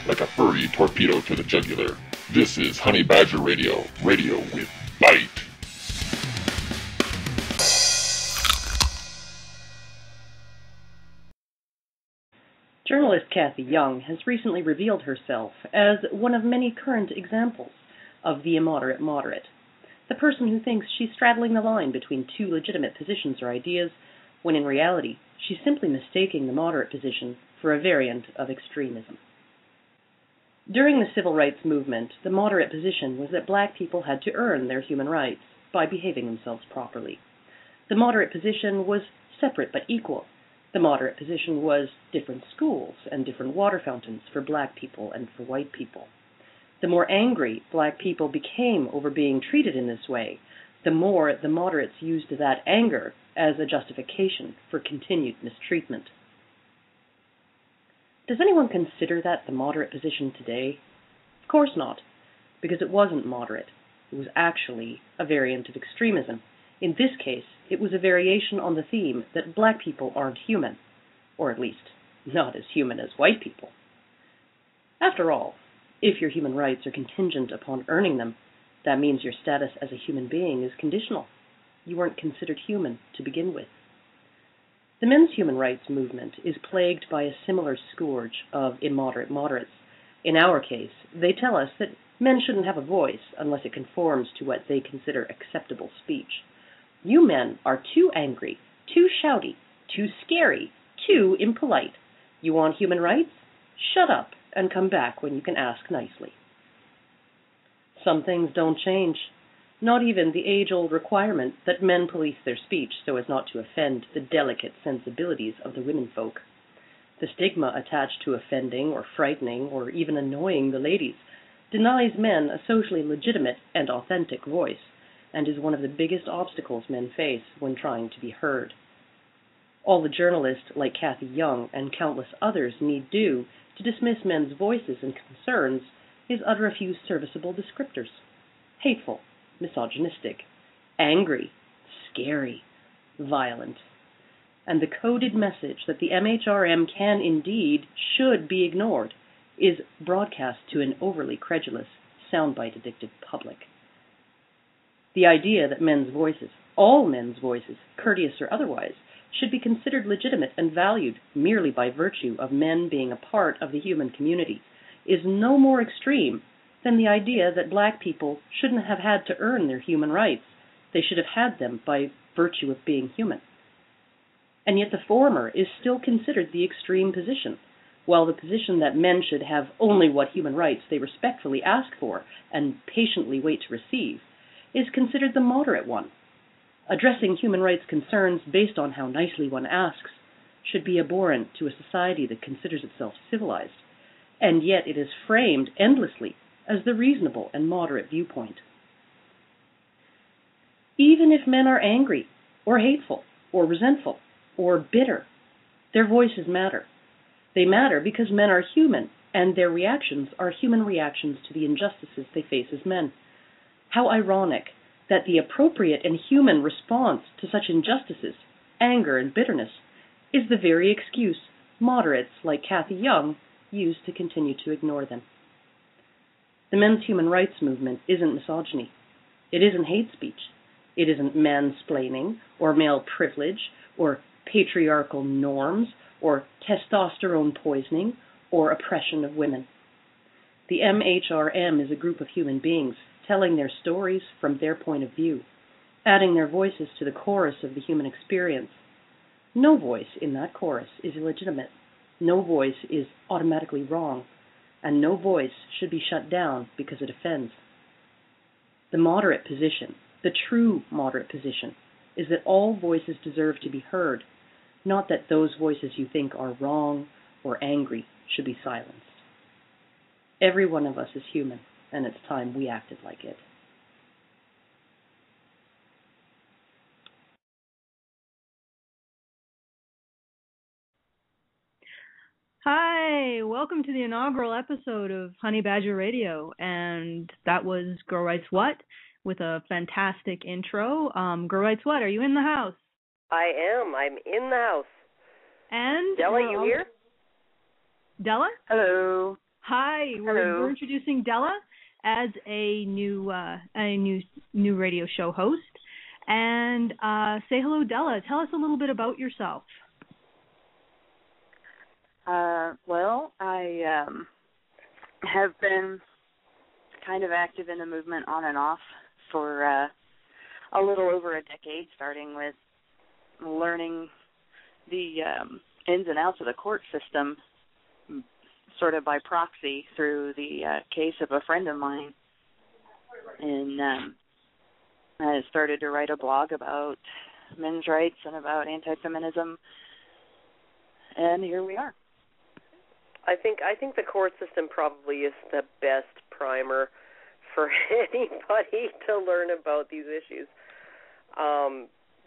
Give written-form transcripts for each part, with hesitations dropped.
like a furry torpedo to the jugular. This is Honey Badger Radio, radio with bite. Journalist Cathy Young has recently revealed herself as one of many current examples of the immoderate moderate, the person who thinks she's straddling the line between two legitimate positions or ideas, when in reality she's simply mistaking the moderate position for a variant of extremism. During the civil rights movement, the moderate position was that black people had to earn their human rights by behaving themselves properly. The moderate position was separate but equal. The moderate position was different schools and different water fountains for black people and for white people. The more angry black people became over being treated in this way, the more the moderates used that anger as a justification for continued mistreatment. Does anyone consider that the moderate position today? Of course not, because it wasn't moderate. It was actually a variant of extremism. In this case, it was a variation on the theme that black people aren't human, or at least not as human as white people. After all, if your human rights are contingent upon earning them, that means your status as a human being is conditional. You weren't considered human to begin with. The men's human rights movement is plagued by a similar scourge of immoderate moderates. In our case, they tell us that men shouldn't have a voice unless it conforms to what they consider acceptable speech. You men are too angry, too shouty, too scary, too impolite. You want human rights? Shut up and come back when you can ask nicely. Some things don't change. Not even the age-old requirement that men police their speech so as not to offend the delicate sensibilities of the womenfolk. The stigma attached to offending or frightening or even annoying the ladies denies men a socially legitimate and authentic voice, and is one of the biggest obstacles men face when trying to be heard. All the journalists like Cathy Young and countless others need do to dismiss men's voices and concerns is utter a few serviceable descriptors: hateful, misogynistic, angry, scary, violent. And the coded message that the MHRM can indeed, should be ignored, is broadcast to an overly credulous, soundbite-addicted public. The idea that men's voices, all men's voices, courteous or otherwise, should be considered legitimate and valued merely by virtue of men being a part of the human community is no more extreme than the idea that black people shouldn't have had to earn their human rights. They should have had them by virtue of being human. And yet the former is still considered the extreme position, while the position that men should have only what human rights they respectfully ask for and patiently wait to receive is considered the moderate one. Addressing human rights concerns based on how nicely one asks should be abhorrent to a society that considers itself civilized, and yet it is framed endlessly as the reasonable and moderate viewpoint. Even if men are angry, or hateful, or resentful, or bitter, their voices matter. They matter because men are human, and their reactions are human reactions to the injustices they face as men. How ironic that the appropriate and human response to such injustices, anger and bitterness, is the very excuse moderates like Cathy Young use to continue to ignore them. The men's human rights movement isn't misogyny. It isn't hate speech. It isn't mansplaining or male privilege or patriarchal norms or testosterone poisoning or oppression of women. The MHRM is a group of human beings telling their stories from their point of view, adding their voices to the chorus of the human experience. No voice in that chorus is illegitimate. No voice is automatically wrong, and no voice should be shut down because it offends. The moderate position, the true moderate position, is that all voices deserve to be heard, not that those voices you think are wrong or angry should be silenced. Every one of us is human, and it's time we acted like it. Hi, welcome to the inaugural episode of Honey Badger Radio, and that was Girl Writes What with a fantastic intro. Girl Writes What, are you in the house? I am. I'm in the house. And Della, you here? Della? Hello. Hi, we're introducing Della as a new radio show host. And say hello, Della. Tell us a little bit about yourself. Well, I have been kind of active in the movement on and off for a little over a decade, starting with learning the ins and outs of the court system sort of by proxy through the case of a friend of mine. And I started to write a blog about men's rights and about anti-feminism, and here we are. I think the court system probably is the best primer for anybody to learn about these issues.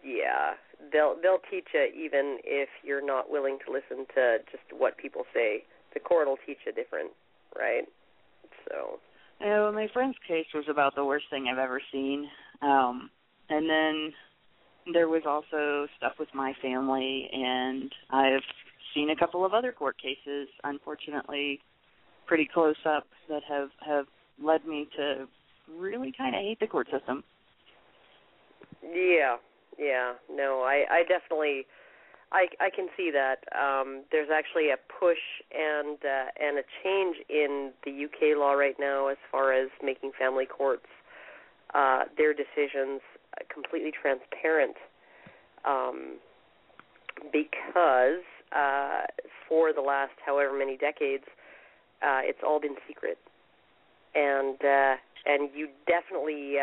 Yeah, they'll teach you even if you're not willing to listen to just what people say. The court will teach you different, right? So. Yeah, well, my friend's case was about the worst thing I've ever seen. And then there was also stuff with my family, and I've seen a couple of other court cases, unfortunately, pretty close up, that have led me to really kind of hate the court system. Yeah. No, I definitely, I can see that. There's actually a push and a change in the UK law right now as far as making family courts their decisions completely transparent, because for the last however many decades, it's all been secret, and you definitely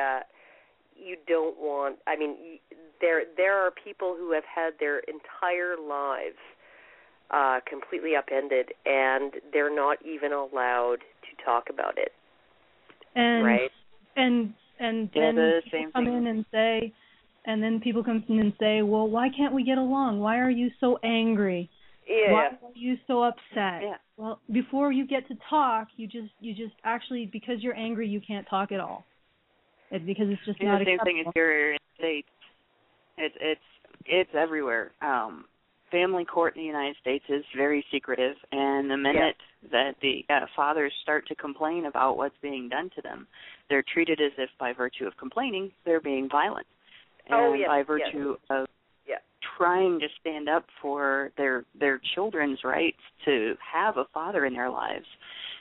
you don't want. I mean, there are people who have had their entire lives completely upended, and they're not even allowed to talk about it. And right? And then people come in and say, well, why can't we get along? Why are you so angry? Yeah. Why are you so upset? Yeah. Well, before you get to talk, you just actually, because you're angry, you can't talk at all. Because it's just not acceptable. The same thing as here in the States. It's everywhere. Family court in the United States is very secretive, and the minute that the fathers start to complain about what's being done to them, they're treated as if by virtue of complaining, they're being violent. And by virtue of trying to stand up for their children's rights to have a father in their lives,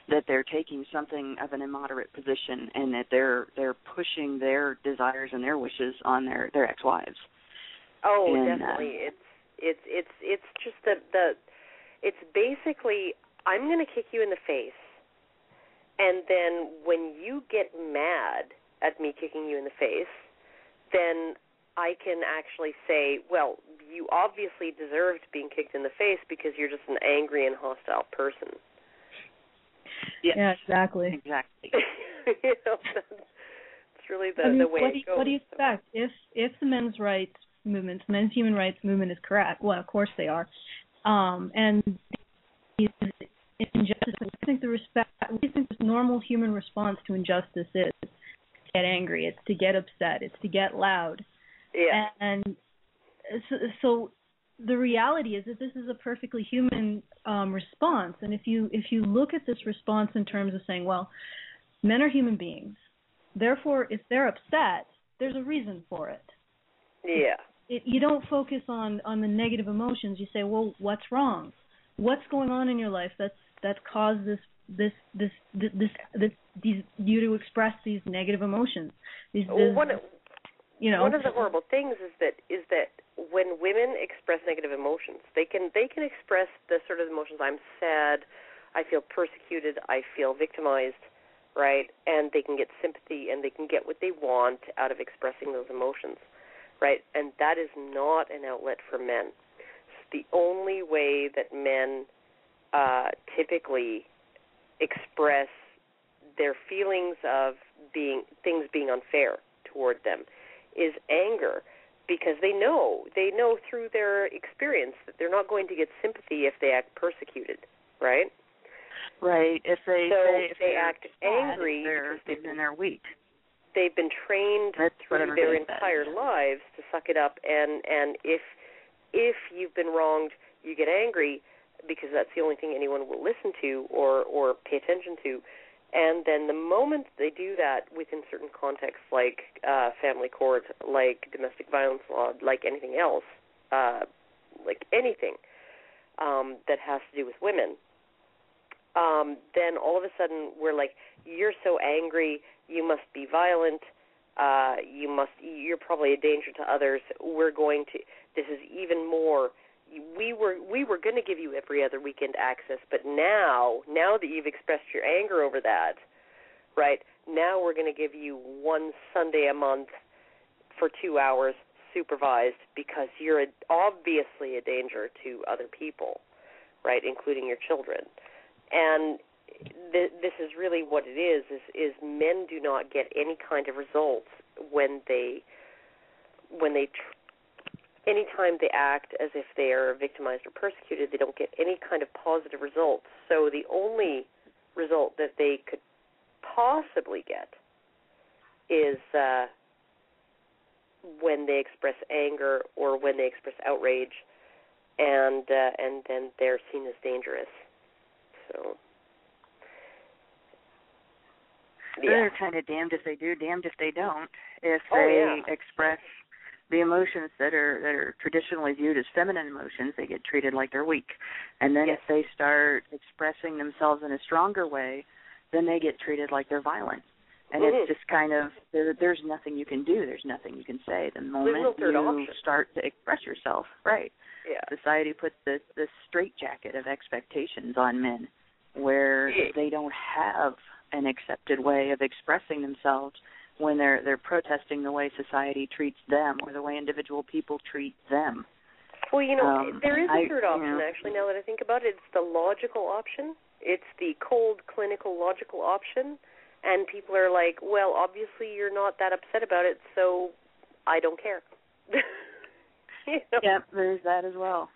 that they're taking something of an immoderate position, and that they're pushing their desires and their wishes on their ex-wives. Oh, and, definitely. It's just it's basically, I'm going to kick you in the face, and then when you get mad at me kicking you in the face, then I can actually say, well, you obviously deserved being kicked in the face because you're just an angry and hostile person. Yes. Yeah, exactly. Exactly. It's really the way it goes. What do you expect? If the men's human rights movement is correct, well, of course they are, and injustice, I think the normal human response to injustice is to get angry, it's to get upset, it's to get loud. Yeah. And so the reality is that this is a perfectly human response. And if you look at this response in terms of saying, well, men are human beings, therefore, if they're upset, there's a reason for it. Yeah. You don't focus on the negative emotions. You say, well, what's wrong? What's going on in your life that's caused this you to express these negative emotions? One of the horrible things is that when women express negative emotions, they can express the sort of emotions, I'm sad, I feel persecuted, I feel victimized, right? And they can get sympathy and they can get what they want out of expressing those emotions, right? And that is not an outlet for men. It's the only way that men typically express their feelings of things being unfair toward them is anger, because they know through their experience that they're not going to get sympathy if they act persecuted, right? Right. If they act angry, they're weak. They've been trained through their entire lives to suck it up, and if you've been wronged, you get angry. because that's the only thing anyone will listen to or pay attention to. And then the moment they do that within certain contexts, like family court, like domestic violence law, like anything else, like anything that has to do with women, then all of a sudden we're like, you're so angry, you must be violent, you're probably a danger to others. This is even more. We were going to give you every other weekend access, but now that you've expressed your anger over that, right, now we're going to give you one Sunday a month for 2 hours supervised because you're obviously a danger to other people, right, including your children. And this is really what it is men do not get any kind of results anytime they act as if they are victimized or persecuted, they don't get any kind of positive results. So the only result that they could possibly get is when they express anger or when they express outrage, and then they're seen as dangerous. So, yeah. They're kind of damned if they do, damned if they don't. If they express the emotions that are traditionally viewed as feminine emotions, they get treated like they're weak. And then if they start expressing themselves in a stronger way, then they get treated like they're violent. And it's just kind of, there's nothing you can do. There's nothing you can say. The moment you start to express yourself, right, society puts this straitjacket of expectations on men where they don't have an accepted way of expressing themselves when they're protesting the way society treats them or the way individual people treat them. Well, there is a third option, actually, now that I think about it. It's the logical option. It's the cold, clinical, logical option. And people are like, well, obviously you're not that upset about it, so I don't care. Yeah, there's that as well.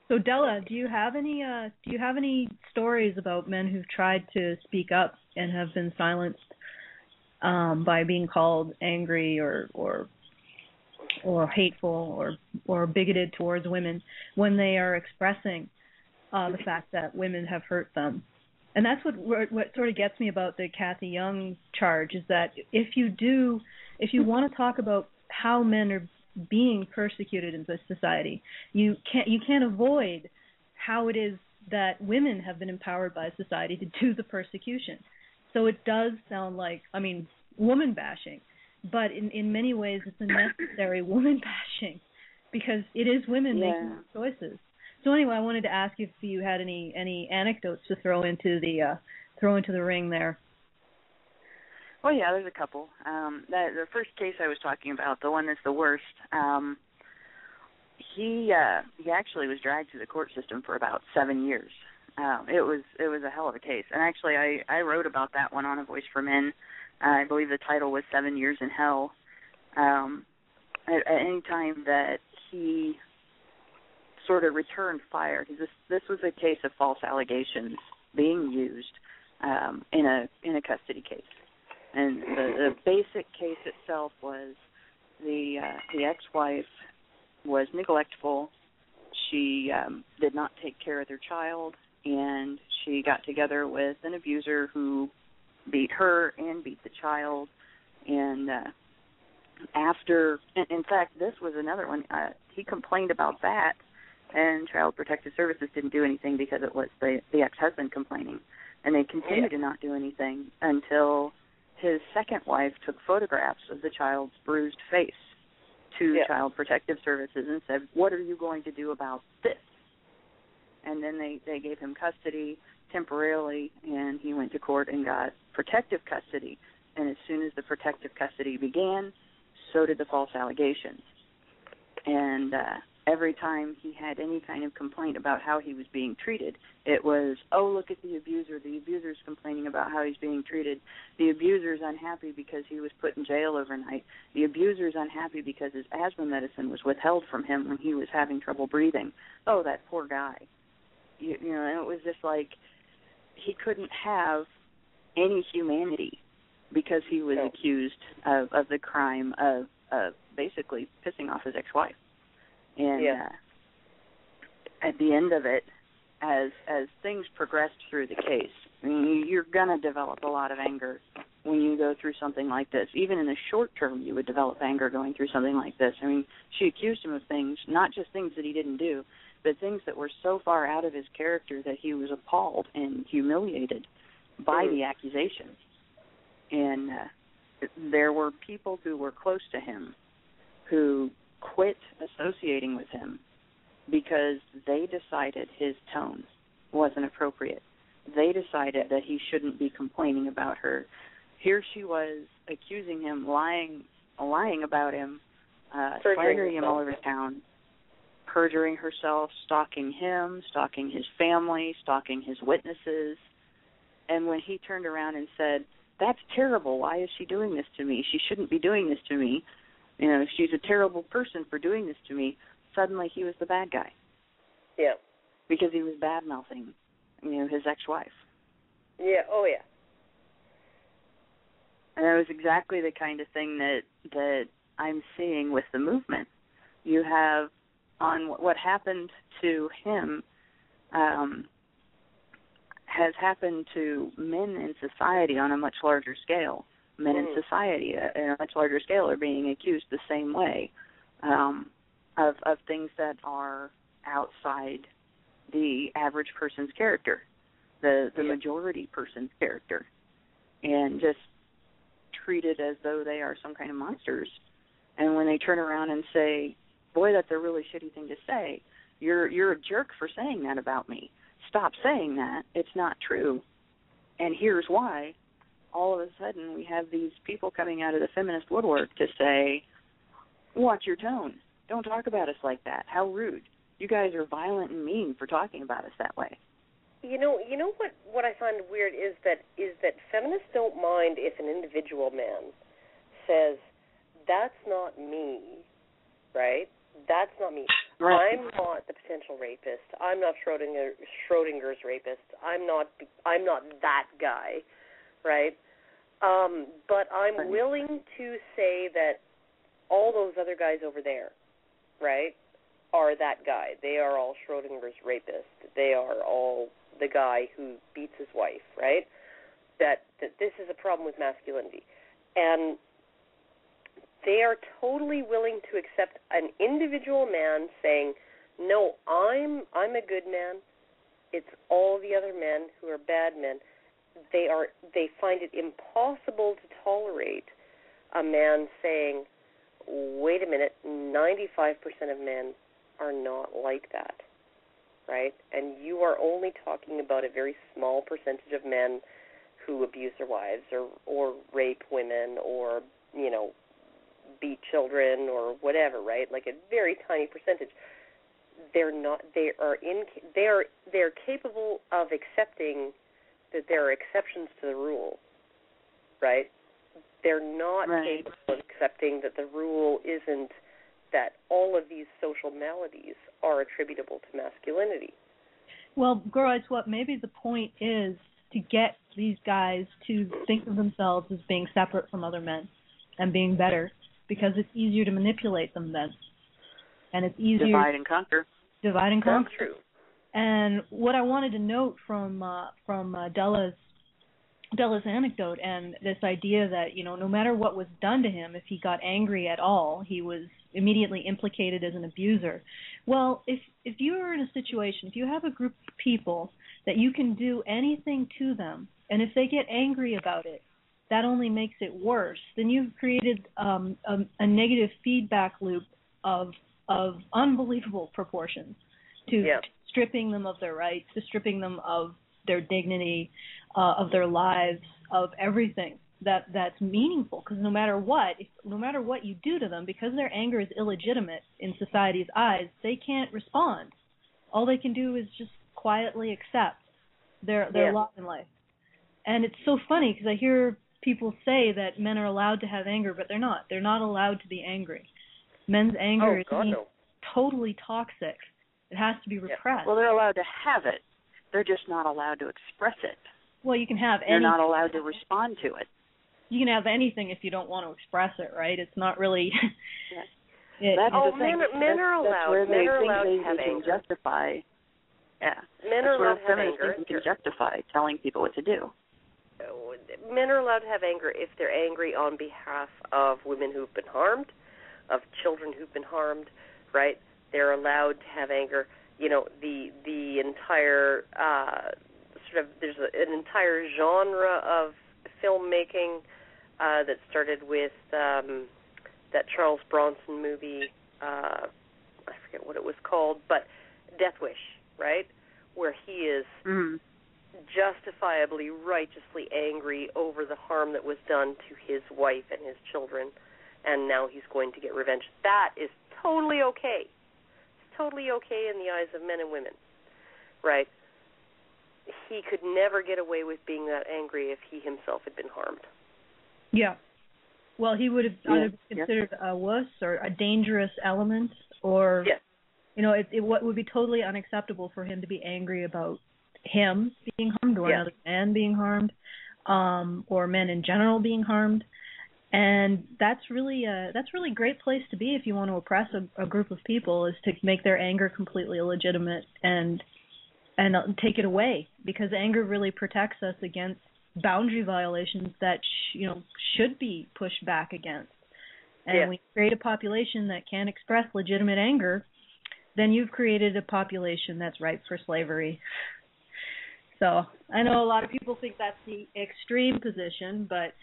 So Della, do you have any stories about men who've tried to speak up and have been silenced by being called angry or hateful or bigoted towards women when they are expressing the fact that women have hurt them? And that's what sort of gets me about the Cathy Young charge, is that if you want to talk about how men are being persecuted in this society, you can't avoid how it is that women have been empowered by society to do the persecution. So it does sound like, woman bashing, but in many ways it's a necessary woman bashing because it is women making choices. So anyway, I wanted to ask if you had any anecdotes to throw into the ring there. Well, yeah, there's a couple. The first case I was talking about, the one that's the worst, he actually was dragged through the court system for about 7 years. It was a hell of a case. And actually, I wrote about that one on A Voice for Men. I believe the title was 7 Years in Hell. At any time that he sort of returned fire, because this was a case of false allegations being used in a custody case. And the basic case itself was the ex-wife was neglectful. She did not take care of their child, and she got together with an abuser who beat her and beat the child. And in fact, this was another one. He complained about that, and Child Protective Services didn't do anything because it was the ex-husband complaining. And they continued to not do anything until his second wife took photographs of the child's bruised face to Child Protective Services and said, "What are you going to do about this?" And then they gave him custody temporarily, and he went to court and got protective custody. And as soon as the protective custody began, so did the false allegations. And every time he had any kind of complaint about how he was being treated, it was, oh, look at the abuser. The abuser's complaining about how he's being treated. The abuser's unhappy because he was put in jail overnight. The abuser's unhappy because his asthma medicine was withheld from him when he was having trouble breathing. Oh, that poor guy. And it was just like he couldn't have any humanity because he was accused of the crime of basically pissing off his ex-wife. And at the end of it, as things progressed through the case, I mean, you're going to develop a lot of anger when you go through something like this. Even in the short term, you would develop anger going through something like this. I mean, she accused him of things, not just things that he didn't do, but things that were so far out of his character that he was appalled and humiliated by the accusations. And there were people who were close to him who quit associating with him because they decided his tone wasn't appropriate. They decided that he shouldn't be complaining about her. Here she was accusing him, lying about him, slandering him all over town, perjuring herself, stalking him, stalking his family, stalking his witnesses. And when he turned around and said, "That's terrible. Why is she doing this to me? She shouldn't be doing this to me. You know, she's a terrible person for doing this to me," suddenly he was the bad guy. Yeah. Because he was bad-mouthing, his ex-wife. Yeah, oh yeah. And that was exactly the kind of thing that I'm seeing with the movement. You have, on what happened to him, has happened to men in society on a much larger scale. Men in society on a much larger scale are being accused the same way of things that are outside the average person's character, the majority person's character, and just treated as though they are some kind of monsters. And when they turn around and say, "Boy, that's a really shitty thing to say. You're a jerk for saying that about me. Stop saying that. It's not true. And here's why." All of a sudden, we have these people coming out of the feminist woodwork to say, "Watch your tone. Don't talk about us like that. How rude. You guys are violent and mean for talking about us that way." You know what I find weird is that feminists don't mind if an individual man says, "That's not me," right? That's not me. Right. I'm not the potential rapist. I'm not Schrodinger's rapist. I'm not that guy, right? But I'm willing to say that all those other guys over there, right, are that guy. They are all Schrodinger's rapist. They are all the guy who beats his wife, right? That this is a problem with masculinity. And they are totally willing to accept an individual man saying, "No, I'm a good man. It's all the other men who are bad men." They find it impossible to tolerate a man saying, "Wait a minute, 95% of men are not like that," right? And you are only talking about a very small percentage of men who abuse their wives or rape women or, beat children or whatever, right? Like a very tiny percentage. They're capable of accepting that there are exceptions to the rule, right? They're not capable of accepting that the rule isn't that all of these social maladies are attributable to masculinity. Well, girls, what maybe the point is to get these guys to think of themselves as being separate from other men and being better, because it's easier to manipulate them then. And it's easier... Divide and conquer. That's true. And what I wanted to note from Della's anecdote and this idea that, no matter what was done to him, if he got angry at all, he was immediately implicated as an abuser. Well, if you're in a situation, if you have a group of people that you can do anything to them, and if they get angry about it, that only makes it worse, then you've created a negative feedback loop of unbelievable proportions to stripping them of their rights, to stripping them of their dignity, of their lives, of everything that's meaningful. Because no matter what you do to them, because their anger is illegitimate in society's eyes, they can't respond. All they can do is just quietly accept their lot in life. And it's so funny because I hear people say that men are allowed to have anger, but they're not. They're not allowed to be angry. Men's anger is totally toxic. It has to be repressed. Well, they're allowed to have it. They're just not allowed to express it. Well, you can have anything. They're not allowed to respond to it. You can have anything if you don't want to express it, right? It's not really... That's the thing. Men are allowed. That's where men are they allowed think to have they can anger. justify Yeah. Men are allowed to have anger. You can justify telling people what to do. Men are allowed to have anger if they're angry on behalf of women who've been harmed, of children who've been harmed, right? They're allowed to have anger. You know, the entire there's an entire genre of filmmaking that started with that Charles Bronson movie. I forget what it was called, but Death Wish, right? Where he is justifiably, righteously angry over the harm that was done to his wife and his children, and now he's going to get revenge. That is totally okay. It's totally okay in the eyes of men and women, right? He could never get away with being that angry if he himself had been harmed. Yeah. Well, he would have either been considered a wuss or a dangerous element, or, you know, what would be totally unacceptable for him to be angry about him being harmed, or another man being harmed, or men in general being harmed. And that's really a great place to be if you want to oppress a group of people, is to make their anger completely illegitimate and take it away, because anger really protects us against boundary violations that should be pushed back against. And we create a population that can express legitimate anger, then you've created a population that's ripe for slavery. So I know a lot of people think that's the extreme position, but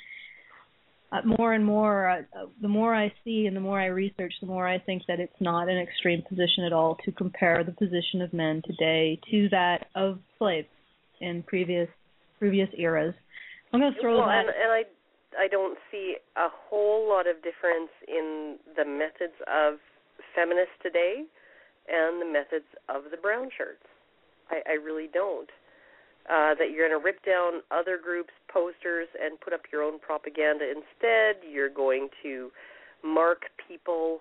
more and more, the more I see and the more I research, the more I think that it's not an extreme position at all to compare the position of men today to that of slaves in previous eras. I'm going to throw that. And I don't see a whole lot of difference in the methods of feminists today and the methods of the brown shirts. I really don't. That you're going to rip down other groups' posters and put up your own propaganda instead. You're going to mark people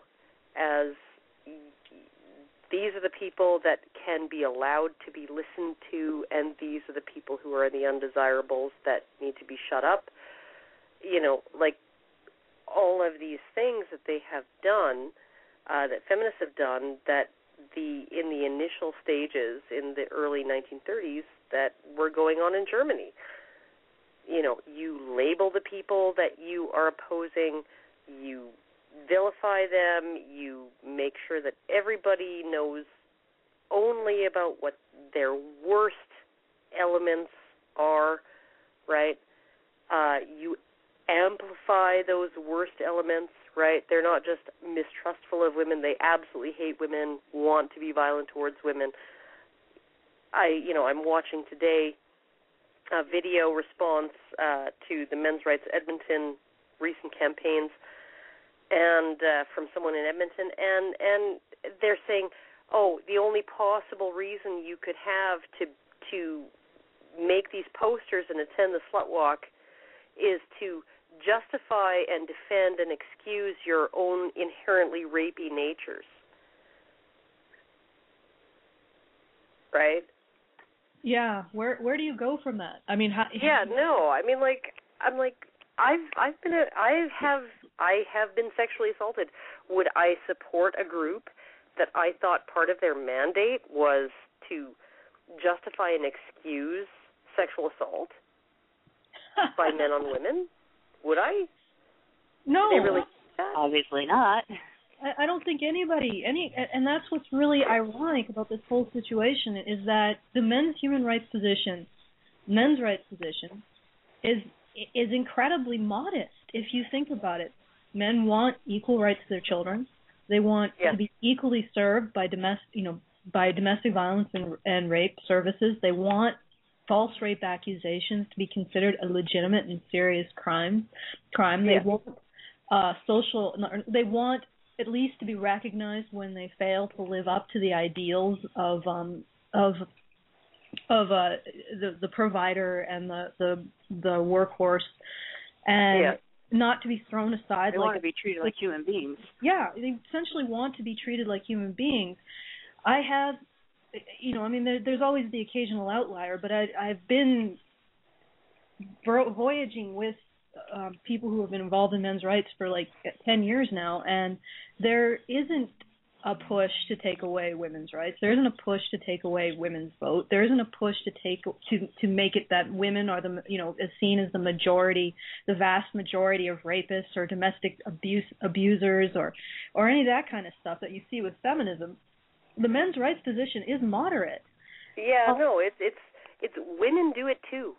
as these are the people that can be allowed to be listened to, and these are the people who are the undesirables that need to be shut up. You know, like all of these things that they have done, that feminists have done, that in the initial stages in the early 1930s that were going on in Germany. You know, you label the people that you are opposing, you vilify them, you make sure that everybody knows only about what their worst elements are, right? You amplify those worst elements, right? They're not just mistrustful of women, they absolutely hate women, want to be violent towards women. I'm watching today a video response to the Men's Rights Edmonton recent campaigns, and from someone in Edmonton, and they're saying, the only possible reason you could have to make these posters and attend the slut walk is to justify and defend and excuse your own inherently rapey natures. Right? Yeah. Where do you go from that? I mean, I have been sexually assaulted. Would I support a group that I thought part of their mandate was to justify and excuse sexual assault by men on women? Would I? No. They really? Obviously not. I don't think and that's what's really ironic about this whole situation, is that the men's rights position is incredibly modest if you think about it. Men want equal rights to their children. They want to be equally served by domestic violence and rape services. They want false rape accusations to be considered a legitimate and serious crime. They want They want at least to be recognized when they fail to live up to the ideals of the provider and the workhorse, and not to be thrown aside. They want to be treated like human beings. Yeah, they essentially want to be treated like human beings. I have, there's always the occasional outlier, but I've been voyaging with people who have been involved in men's rights for like 10 years now, and there isn't a push to take away women's rights. There isn't a push to take away women's vote. There isn't a push to make it that women are is seen as the majority, the vast majority of rapists or domestic abusers or any of that kind of stuff that you see with feminism. The men's rights position is moderate. Yeah, no, it's women do it too.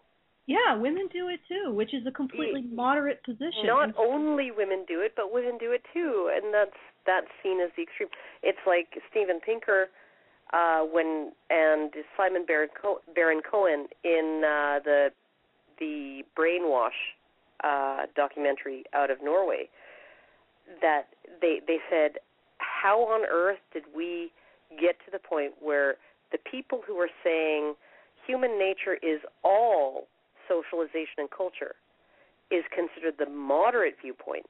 Yeah, women do it too, which is a completely moderate position. Not only women do it, but women do it too, and that's seen as the extreme. It's like Steven Pinker and Simon Baron Cohen in the Brainwash documentary out of Norway, that they said, how on earth did we get to the point where the people who are saying human nature is all socialization and culture is considered the moderate viewpoint,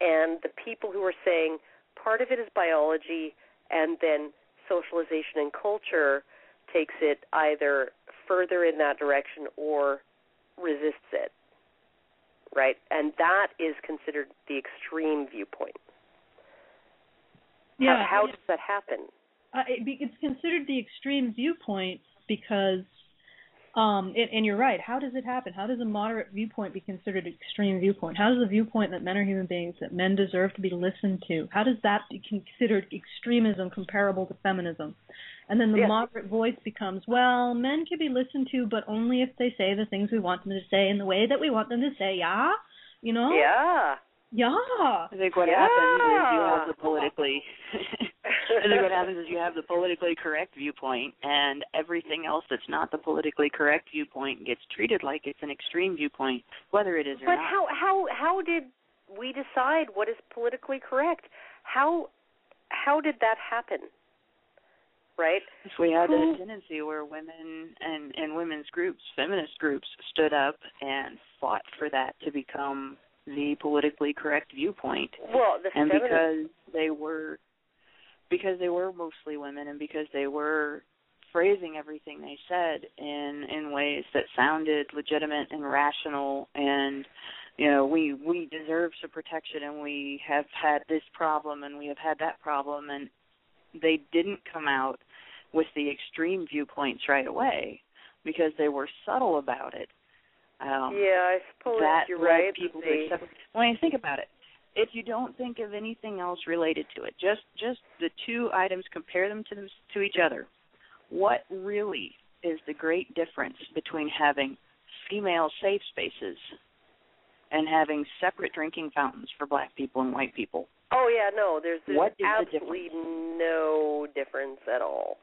and the people who are saying part of it is biology and then socialization and culture takes it either further in that direction or resists it, right? And that is considered the extreme viewpoint. Yeah. How does that happen? It's considered the extreme viewpoint because, and you're right, how does it happen? How does a moderate viewpoint be considered an extreme viewpoint? How does a viewpoint that men are human beings, that men deserve to be listened to, how does that be considered extremism comparable to feminism? And then the moderate voice becomes, well, men can be listened to, but only if they say the things we want them to say in the way that we want them to say, yeah? You know? Yeah. Yeah. I think what happens is you have the politically I think what happens is you have the politically correct viewpoint, and everything else that's not the politically correct viewpoint gets treated like it's an extreme viewpoint, whether it is or not. But how did we decide what is politically correct? How did that happen? Right? We had a tendency where women and women's groups, feminist groups, stood up and fought for that to become the politically correct viewpoint. Well, because they were mostly women, and because they were phrasing everything they said in ways that sounded legitimate and rational, and we deserve some protection, and we have had this problem, and we have had that problem, and they didn't come out with the extreme viewpoints right away because they were subtle about it. I suppose you're right. When you think about it, if you don't think of anything else related to it, just the two items, compare them to each other. What really is the great difference between having female safe spaces and having separate drinking fountains for black people and white people? Oh, yeah, no, there's absolutely no difference at all.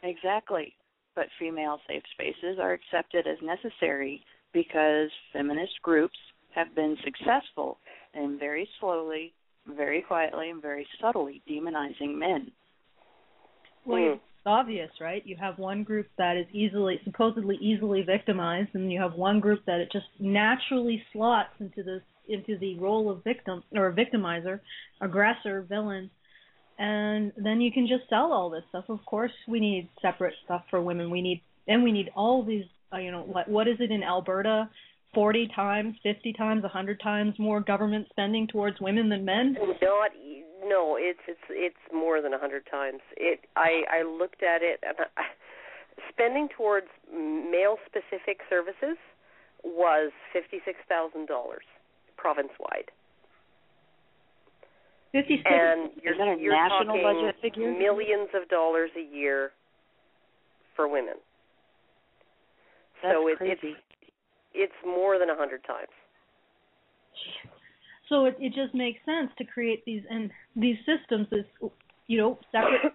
Exactly. But female safe spaces are accepted as necessary because feminist groups have been successful in very slowly, very quietly, and very subtly demonizing men. Well, it's obvious, right? You have one group that is supposedly easily victimized, and you have one group that it just naturally slots into the role of victim or victimizer, aggressor, villain. And then you can just sell all this stuff. Of course, we need separate stuff for women. We need all these, what is it in Alberta? 40 times, 50 times, 100 times more government spending towards women than men? No, it's more than 100 times. I looked at it, and spending towards male-specific services was $56,000 province-wide. 56. And is that a you're national talking budget figure? Millions of dollars a year for women. That's so crazy. It's more than 100 times. So it just makes sense to create these systems as separate.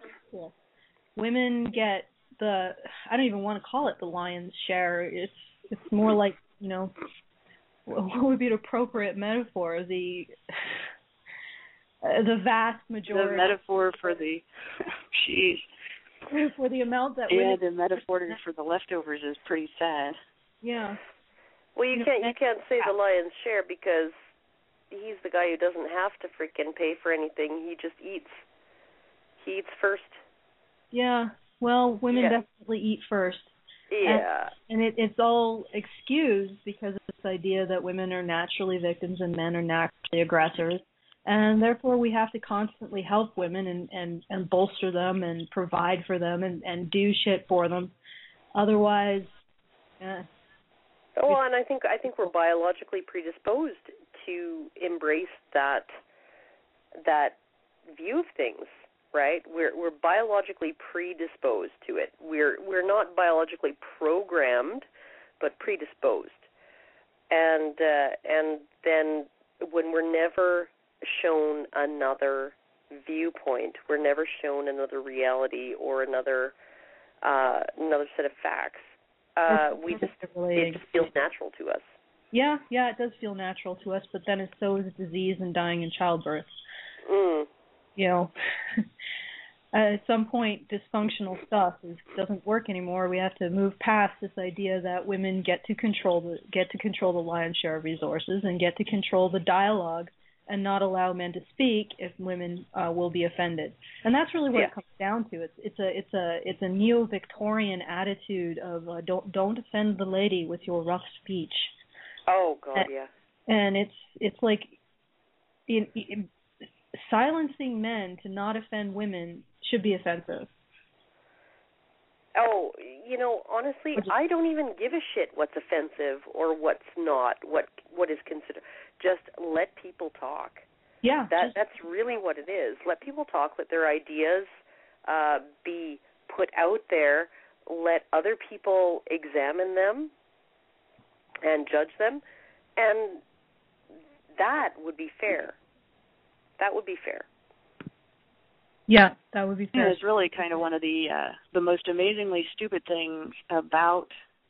Women get I don't even want to call it the lion's share. It's more like what would be an appropriate metaphor? The vast majority. The metaphor for the for the amount that the metaphor for the leftovers is pretty sad. Yeah. Well, you can't say the lion's share because he's the guy who doesn't have to freaking pay for anything. He just eats. He eats first. Yeah. Well, women definitely eat first. Yeah. And it's all excused because of this idea that women are naturally victims and men are naturally aggressors. And therefore we have to constantly help women and bolster them and provide for them and do shit for them. Otherwise, well, and I think we're biologically predisposed to embrace that view of things, right? We're biologically predisposed to it. We're not biologically programmed, but predisposed. And then when we're never shown another viewpoint, we're never shown another reality or another set of facts. It just feels natural to us. Yeah, it does feel natural to us, but then so is disease and dying in childbirth. You know, at some point, dysfunctional stuff doesn't work anymore. We have to move past this idea that women get to control the lion's share of resources and get to control the dialogue, and not allow men to speak if women will be offended. And that's really what it comes down to. It's a neo-Victorian attitude of don't offend the lady with your rough speech. Oh God, yeah. And it's like silencing men to not offend women should be offensive. Oh, honestly, I don't even give a shit what's offensive or what's not, what is considered. Just let people talk. Yeah. That's really what it is. Let people talk, let their ideas be put out there, let other people examine them and judge them, and that would be fair. That would be fair. Yeah, that would be fair. It's really kind of one of the most amazingly stupid things about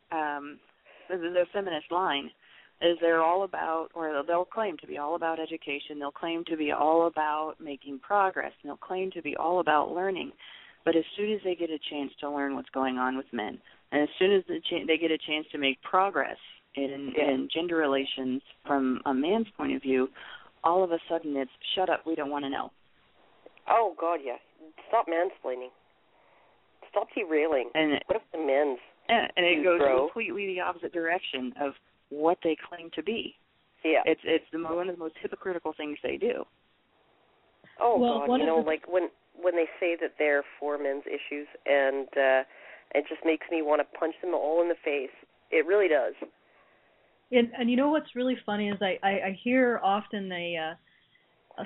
the feminist line is they're all about, or they'll claim to be all about education. They'll claim to be all about making progress. And they'll claim to be all about learning. But as soon as they get a chance to learn what's going on with men, and as soon as they get a chance to make progress in gender relations from a man's point of view, all of a sudden it's, shut up, we don't want to know. Oh, God, yeah. Stop mansplaining. Stop derailing. And what if the men's and it goes completely the opposite direction of what they claim to be. Yeah. It's one of the most hypocritical things they do. Oh, well, God, like when they say that they're for men's issues, and it just makes me want to punch them all in the face. It really does. And you know what's really funny is I hear often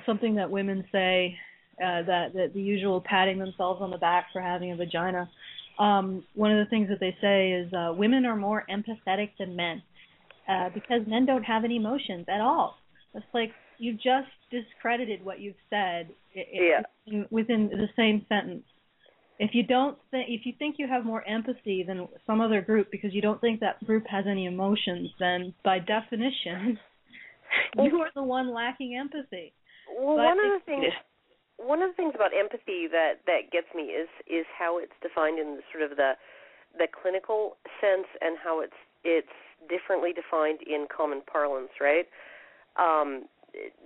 something that women say, that the usual patting themselves on the back for having a vagina. One of the things that they say is women are more empathetic than men because men don't have any emotions at all. It's like you just discredited what you've said within the same sentence. If you think you have more empathy than some other group because you don't think that group has any emotions, then by definition, you are the one lacking empathy. Well, one of the things about empathy that gets me is how it's defined in sort of the clinical sense and how it's differently defined in common parlance, right?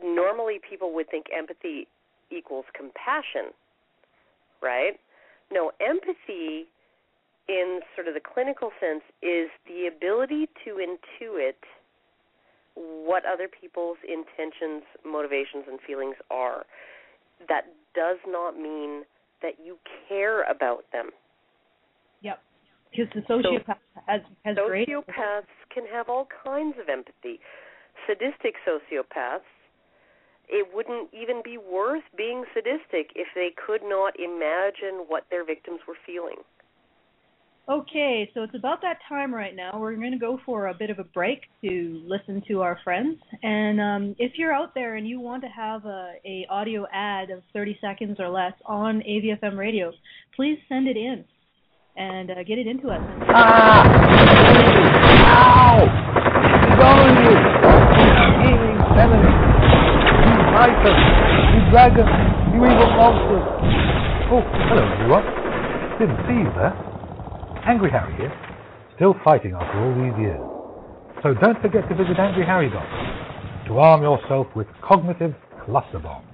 Normally people would think empathy equals compassion, right? No, empathy in sort of the clinical sense is the ability to intuit what other people's intentions, motivations, and feelings are. That does not mean that you care about them. Yep. Because the sociopath has great... Sociopaths can have all kinds of empathy. Sadistic sociopaths, it wouldn't even be worth being sadistic if they could not imagine what their victims were feeling. Okay, so it's about that time right now. We're going to go for a bit of a break to listen to our friends. And if you're out there and you want to have a audio ad of 30 seconds or less on AVFM radio, please send it in and get it into us. Ow! What's on you? You feminist, you vipers, you dragons, you evil monsters. Oh, hello everyone. Didn't see you there. Angry Harry here, still fighting after all these years. So don't forget to visit angryharry.com to arm yourself with cognitive cluster bombs.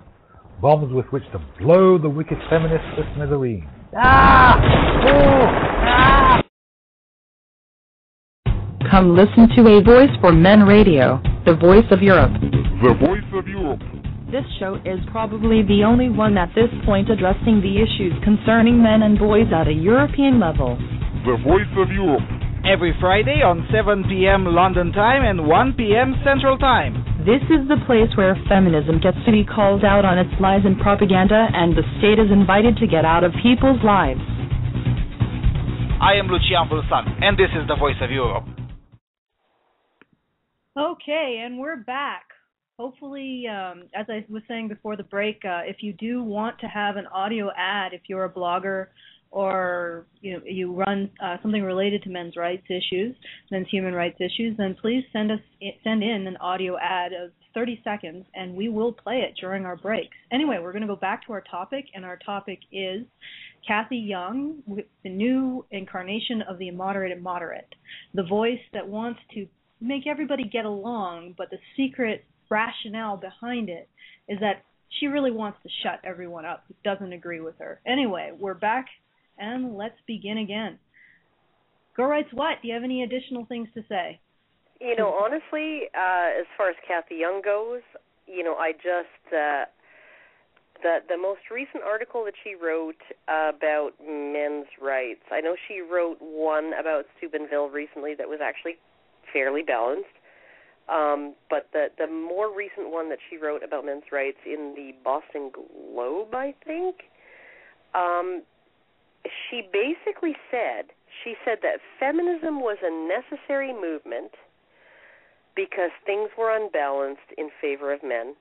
Bombs with which to blow the wicked feminists to smithereens. Ah! Oh! Ah! Come listen to A Voice for Men Radio, the voice of Europe. The voice of Europe. This show is probably the only one at this point addressing the issues concerning men and boys at a European level. The Voice of Europe. Every Friday on 7 p.m. London time and 1 p.m. Central Time. This is the place where feminism gets to be called out on its lies and propaganda, and the state is invited to get out of people's lives. I am Lucian Bulsan, and this is the Voice of Europe. Okay, and we're back. Hopefully, as I was saying before the break, if you do want to have an audio ad, if you're a blogger or you run something related to men's rights issues, men's human rights issues, then please send in an audio ad of 30 seconds, and we will play it during our breaks. Anyway, we're going to go back to our topic, and our topic is Cathy Young, with the new incarnation of the Immoderate and Moderate, the voice that wants to make everybody get along, but the secret rationale behind it is that she really wants to shut everyone up who doesn't agree with her. Anyway, we're back, and let's begin again. Go Rights What? Do you have any additional things to say? Honestly, as far as Cathy Young goes, I just the most recent article that she wrote about men's rights. I know she wrote one about Steubenville recently that was actually fairly balanced. But the more recent one that she wrote about men's rights in the Boston Globe, I think, she basically said that feminism was a necessary movement because things were unbalanced in favor of men.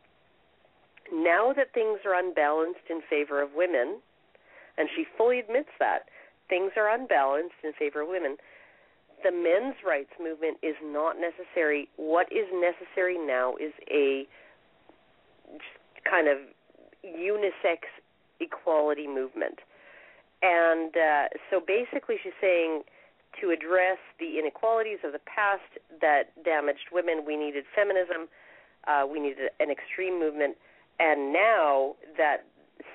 Now that things are unbalanced in favor of women, and she fully admits that, things are unbalanced in favor of women, the men's rights movement is not necessary. What is necessary now is a kind of unisex equality movement. And so basically she's saying to address the inequalities of the past that damaged women, we needed feminism, we needed an extreme movement, and now that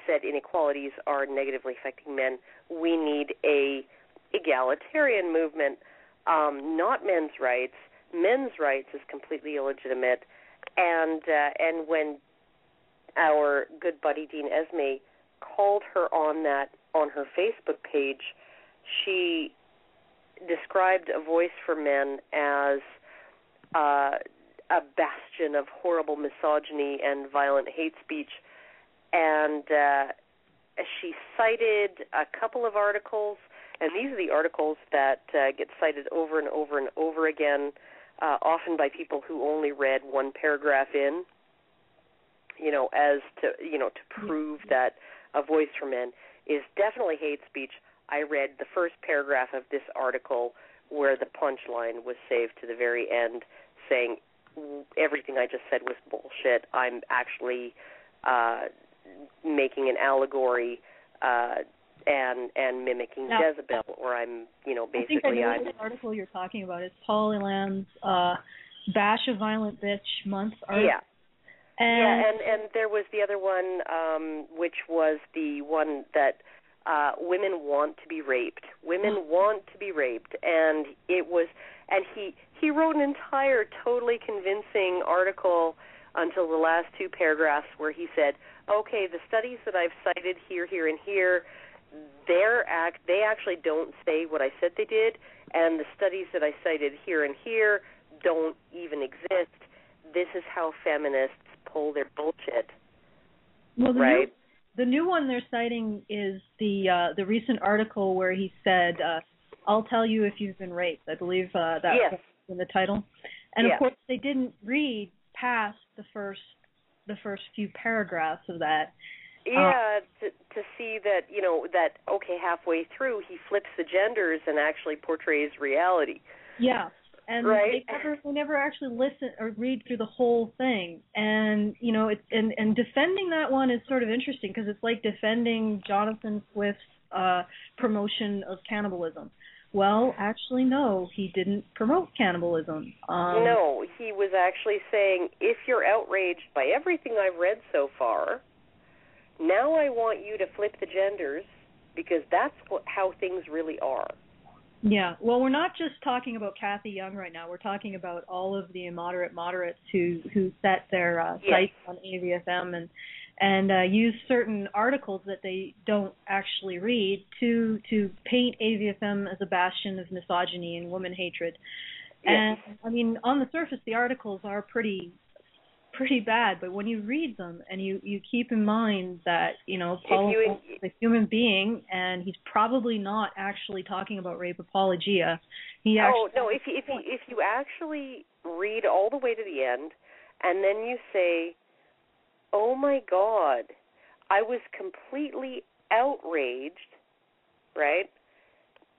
said inequalities are negatively affecting men, we need a egalitarian movement. Not men's rights. Men's rights is completely illegitimate. And when our good buddy Dean Esme called her on her Facebook page, she described A Voice for Men as a bastion of horrible misogyny and violent hate speech. And she cited a couple of articles. And these are the articles that get cited over and over and over again, often by people who only read one paragraph in, as to prove that A Voice for Men is definitely hate speech. I read the first paragraph of this article where the punchline was saved to the very end, saying everything I just said was bullshit. I'm actually making an allegory and mimicking Jezebel, or I'm, basically... I think I know the article you're talking about. It's Paul Elan's Bash a Violent Bitch Month article. Yeah. And there was the other one, which was the one that women want to be raped. Women want to be raped, and it was... And he wrote an entire totally convincing article until the last two paragraphs where he said, okay, the studies that I've cited here, and here, they actually don't say what I said they did, and the studies that I cited here and here don't even exist. This is how feminists pull their bullshit. Well, right? The new one they're citing is the recent article where he said, I'll tell you if you've been raped. I believe that was in the title. And of course they didn't read past the first few paragraphs of that. Yeah, to see that, halfway through he flips the genders and actually portrays reality. Yeah, and right? they never actually listen or read through the whole thing. And, and defending that one is sort of interesting because it's like defending Jonathan Swift's promotion of cannibalism. Well, actually, no, he didn't promote cannibalism. No, he was actually saying, if you're outraged by everything I've read so far, now I want you to flip the genders because that's how things really are. Yeah, well, we're not just talking about Cathy Young right now. We're talking about all of the immoderate moderates who set their sights on AVFM and use certain articles that they don't actually read to paint AVFM as a bastion of misogyny and woman hatred. And I mean, on the surface, the articles are pretty bad, but when you read them and you keep in mind that, you know, Paul is a human being and he's probably not actually talking about rape apologia. If you actually read all the way to the end and then you say, oh my God, I was completely outraged, right?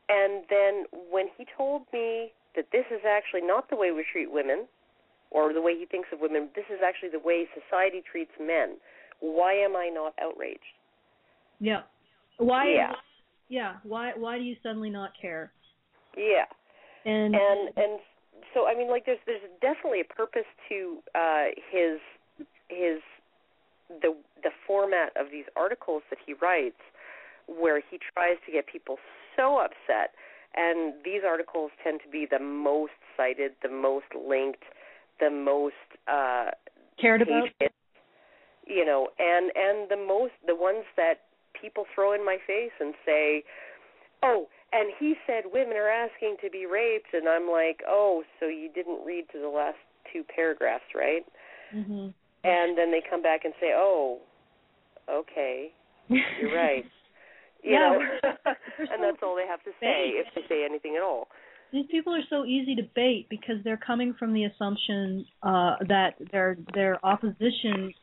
And then when he told me that this is actually not the way we treat women, or the way he thinks of women, this is actually the way society treats men. Why am I not outraged? Yeah. Why? Yeah. Yeah. Why do you suddenly not care? Yeah. And so I mean, like, there's definitely a purpose to the format of these articles that he writes, where he tries to get people so upset. And these articles tend to be the most cited, the most linked, the most cared about, you know, and the ones that people throw in my face and say, oh, and he said women are asking to be raped, and I'm like, oh, so you didn't read to the last two paragraphs, right? Mm-hmm. And then they come back and say, oh, okay, you're right. You know, and that's all they have to say, if they say anything at all. These people are so easy to bait because they're coming from the assumption that their opposition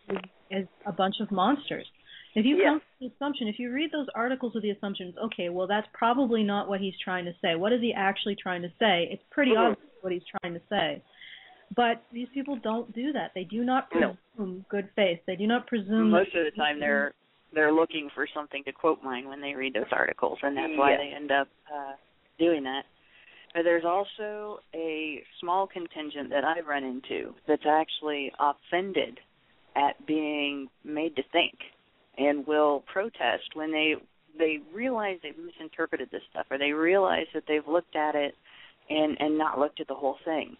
is a bunch of monsters. If you come from the assumption, if you read those articles with the assumptions, okay, well, that's probably not what he's trying to say. What is he actually trying to say? It's pretty obvious what he's trying to say. But these people don't do that. They do not presume good faith. They do not presume. Most of the time they're looking for something to quote mine when they read those articles, and that's why they end up doing that. But there's also a small contingent that I run into that's actually offended at being made to think and will protest when they realize they've misinterpreted this stuff, or they realize that they've looked at it and not looked at the whole thing.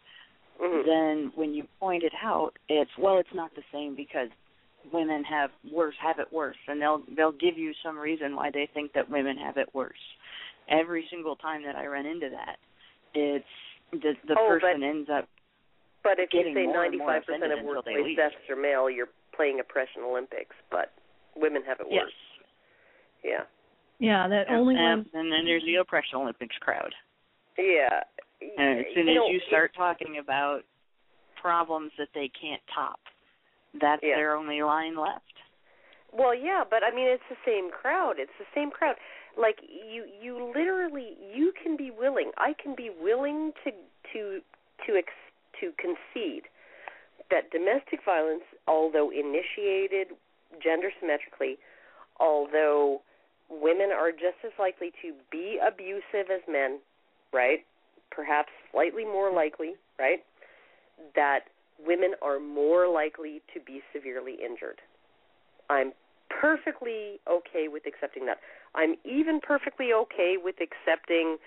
Mm-hmm. Then when you point it out, it's not the same because women have it worse, and they'll give you some reason why they think that women have it worse. Every single time that I run into that, it's the person ends up. But if you say 95% of workplace deaths are male, you're playing oppression Olympics. But women have it worse. Yeah. Yeah, that only. And then there's the oppression Olympics crowd. Yeah. And as soon as you start talking about problems that they can't top, that's their only line left. Well, yeah, but I mean, it's the same crowd. It's the same crowd. Like you literally, you can be willing. I can be willing to concede that domestic violence, although initiated gender symmetrically, although women are just as likely to be abusive as men, right? Perhaps slightly more likely, right? That women are more likely to be severely injured. I'm perfectly okay with accepting that. I'm even perfectly okay with accepting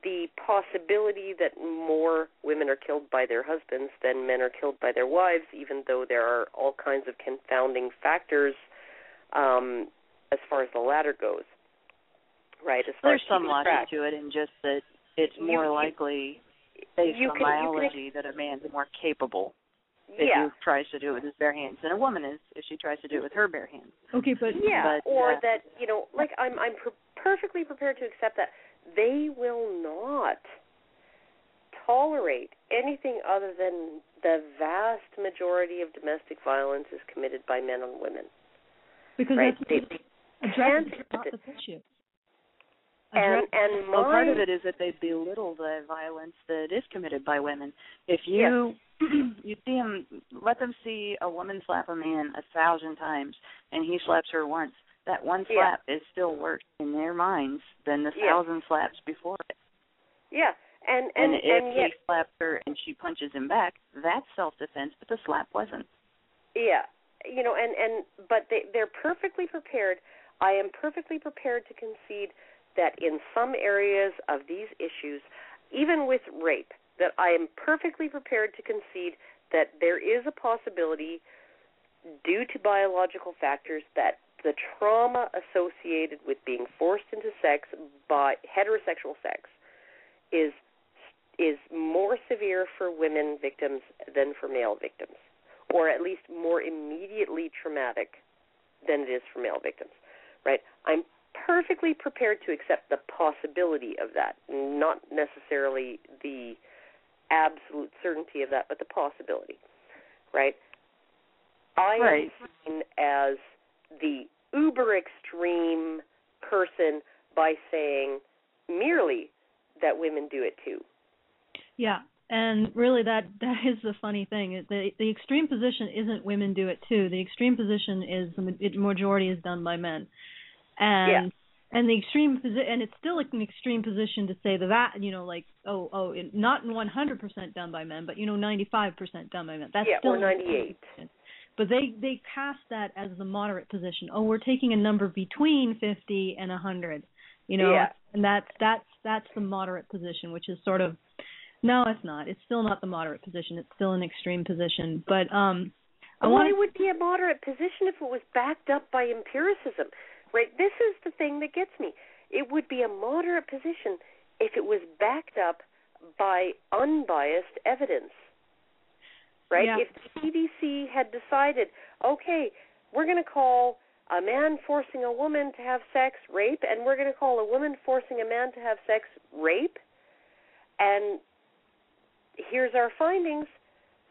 the possibility that more women are killed by their husbands than men are killed by their wives, even though there are all kinds of confounding factors as far as the latter goes. Right? There's some logic to it, and just that it's more likely based on biology that a man's more capable if he tries to do it with his bare hands than a woman is if she tries to do it with her bare hands. Okay, but that, you know, like I'm perfectly prepared to accept that they will not tolerate anything other than the vast majority of domestic violence is committed by men on women. Because that's not the issue. And part of it is that they belittle the violence that is committed by women. If you you see them, let them see a woman slap a man 1,000 times, and he slaps her once. That one slap is still worse in their minds than the 1,000 slaps before it. Yeah, and if he slaps her and she punches him back, that's self-defense, but the slap wasn't. Yeah, you know, but they're perfectly prepared. I am perfectly prepared to concede that in some areas of these issues, even with rape, that I am perfectly prepared to concede that there is a possibility, due to biological factors, that the trauma associated with being forced into sex by heterosexual sex is more severe for women victims than for male victims, or at least more immediately traumatic than it is for male victims, right? I'm perfectly prepared to accept the possibility of that, not necessarily the absolute certainty of that, but the possibility, right? I am seen as the uber extreme person by saying merely that women do it too. Yeah, and really that is the funny thing. The extreme position isn't women do it too. The extreme position is the majority is done by men. And the extreme and it's still an extreme position to say that not 100% done by men, but 95% done by men. That's still or 98. But they cast that as the moderate position. Oh, we're taking a number between 50 and 100. And that's the moderate position, which is sort of, no, it's not. It's still not the moderate position. It's still an extreme position. But it would be a moderate position if it was backed up by empiricism. Right, this is the thing that gets me. It would be a moderate position if it was backed up by unbiased evidence. Right? Yeah. If the CDC had decided, okay, we're going to call a man forcing a woman to have sex rape, and we're going to call a woman forcing a man to have sex rape, and here's our findings,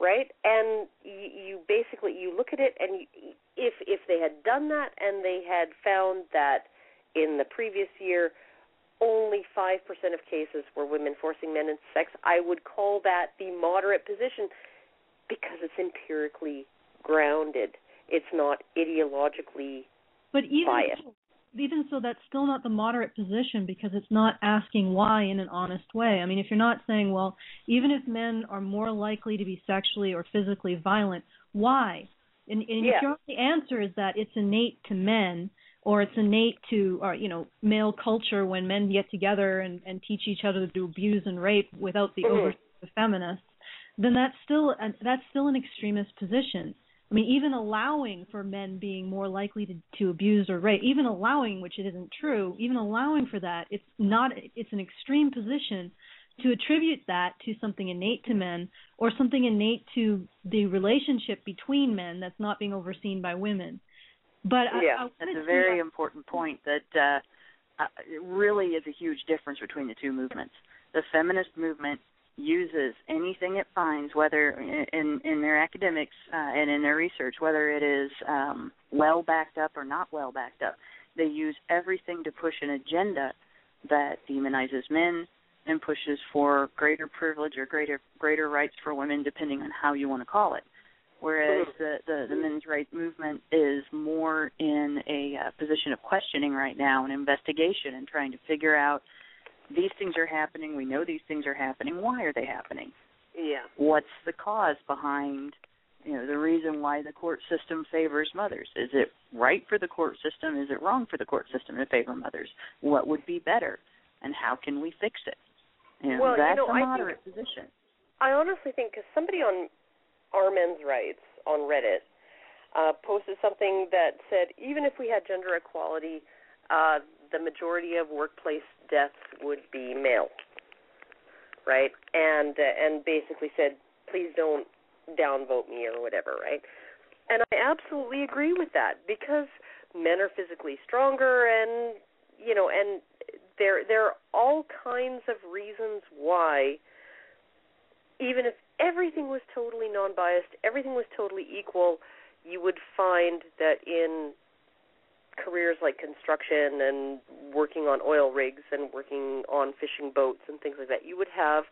right? And you basically look at it, and if they had done that and they had found that in the previous year only 5% of cases were women forcing men into sex, I would call that the moderate position because it's empirically grounded. It's not ideologically biased. Even so, that's still not the moderate position because it's not asking why in an honest way. I mean, if you're not saying, well, even if men are more likely to be sexually or physically violent, why? And if your only answer is that it's innate to men, or it's innate to male culture when men get together and teach each other to abuse and rape without the oversight of feminists, then that's still an extremist position. I mean, even allowing for men being more likely to abuse or rape, even allowing, which it isn't true, even allowing for that, it's an extreme position to attribute that to something innate to men or something innate to the relationship between men that's not being overseen by women. But that's a very important point that really is a huge difference between the two movements. The feminist movement uses anything it finds, whether in their academics and in their research, whether it is well backed up or not well backed up. They use everything to push an agenda that demonizes men and pushes for greater privilege or greater rights for women, depending on how you want to call it. Whereas the men's rights movement is more in a position of questioning right now, an investigation, and trying to figure out these things are happening. We know these things are happening. Why are they happening? Yeah. What's the cause behind, the reason why the court system favors mothers? Is it right for the court system? Is it wrong for the court system to favor mothers? What would be better, and how can we fix it? That's a moderate position. I honestly think, because somebody on Our Men's Rights on Reddit posted something that said, even if we had gender equality, the majority of workplace deaths would be male, right? And basically said, please don't downvote me or whatever, right? And I absolutely agree with that, because men are physically stronger, and and there are all kinds of reasons why, even if everything was totally non-biased, everything was totally equal, you would find that in careers like construction and working on oil rigs and working on fishing boats and things like that, you would have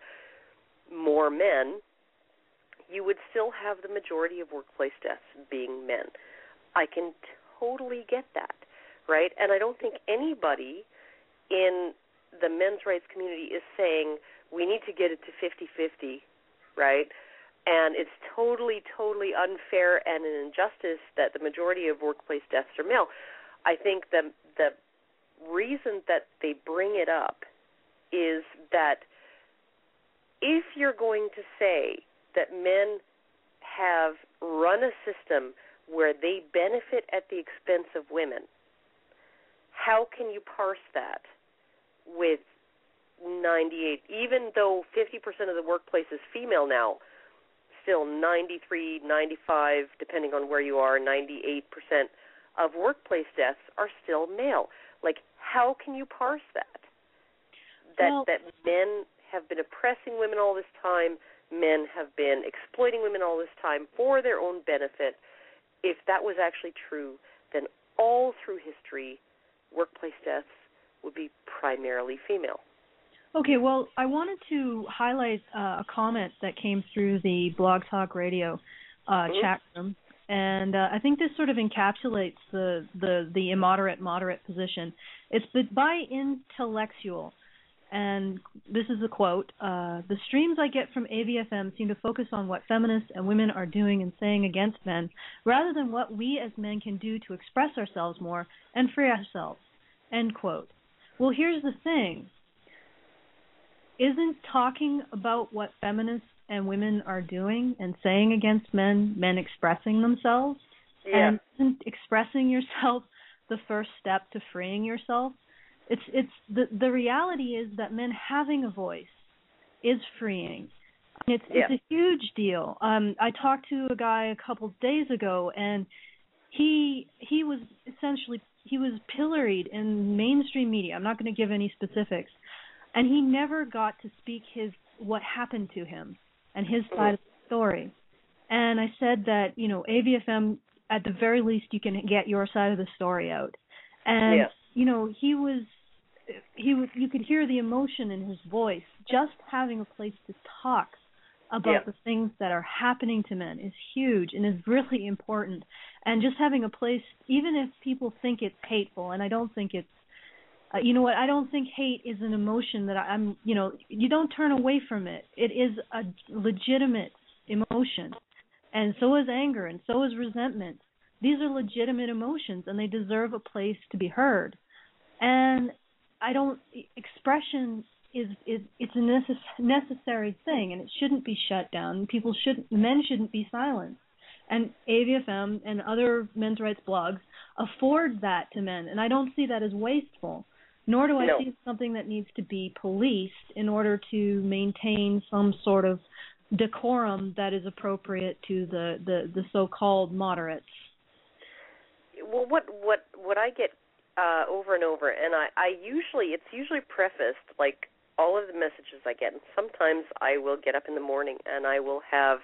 more men. You would still have the majority of workplace deaths being men. I can totally get that, right? And I don't think anybody in the men's rights community is saying we need to get it to 50-50, right? And it's totally, totally unfair and an injustice that the majority of workplace deaths are male. I think the reason that they bring it up is that if you're going to say that men have run a system where they benefit at the expense of women, how can you parse that with 98, even though 50% of the workplace is female now, still 93, 95, depending on where you are, 98% of workplace deaths are still male. Like, how can you parse that? That men have been oppressing women all this time, men have been exploiting women all this time for their own benefit. If that was actually true, then all through history, workplace deaths would be primarily female. Okay, well, I wanted to highlight a comment that came through the Blog Talk Radio chat room, and I think this sort of encapsulates the immoderate, moderate position. It's by intellectual, and this is a quote, the streams I get from AVFM seem to focus on what feminists and women are doing and saying against men, rather than what we as men can do to express ourselves more and free ourselves, end quote. Well, here's the thing. Isn't talking about what feminists and women are doing and saying against men expressing themselves? Yeah. And isn't expressing yourself the first step to freeing yourself? It's the reality is that men having a voice is freeing. It's a huge deal. I talked to a guy a couple days ago, and he was pilloried in mainstream media. I'm not going to give any specifics. And he never got to speak what happened to him and his side of the story. And I said that, AVFM, at the very least, you can get your side of the story out. And, you could hear the emotion in his voice. Just having a place to talk about the things that are happening to men is huge and is really important. And just having a place, even if people think it's hateful, and I don't think it's, I don't think hate is an emotion that you don't turn away from it. It is a legitimate emotion. And so is anger, and so is resentment. These are legitimate emotions, and they deserve a place to be heard. And expression it's a necessary thing, and it shouldn't be shut down. Men shouldn't be silenced. And AVFM and other men's rights blogs afford that to men, and I don't see that as wasteful. Nor do I see it something that needs to be policed in order to maintain some sort of decorum that is appropriate to the so-called moderates. Well, what I get over and over, and it's usually prefaced, like all of the messages I get, and sometimes I will get up in the morning and I will have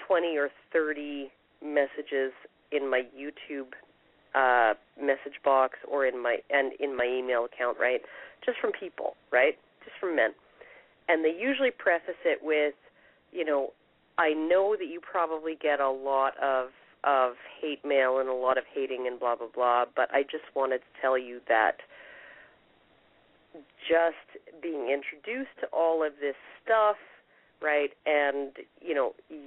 20 or 30 messages in my YouTube message box or in my email account, right? Just from people, right? Just from men. And they usually preface it with, I know that you probably get a lot of hate mail and a lot of hating and blah, blah, blah, but I just wanted to tell you that just being introduced to all of this stuff, right, and,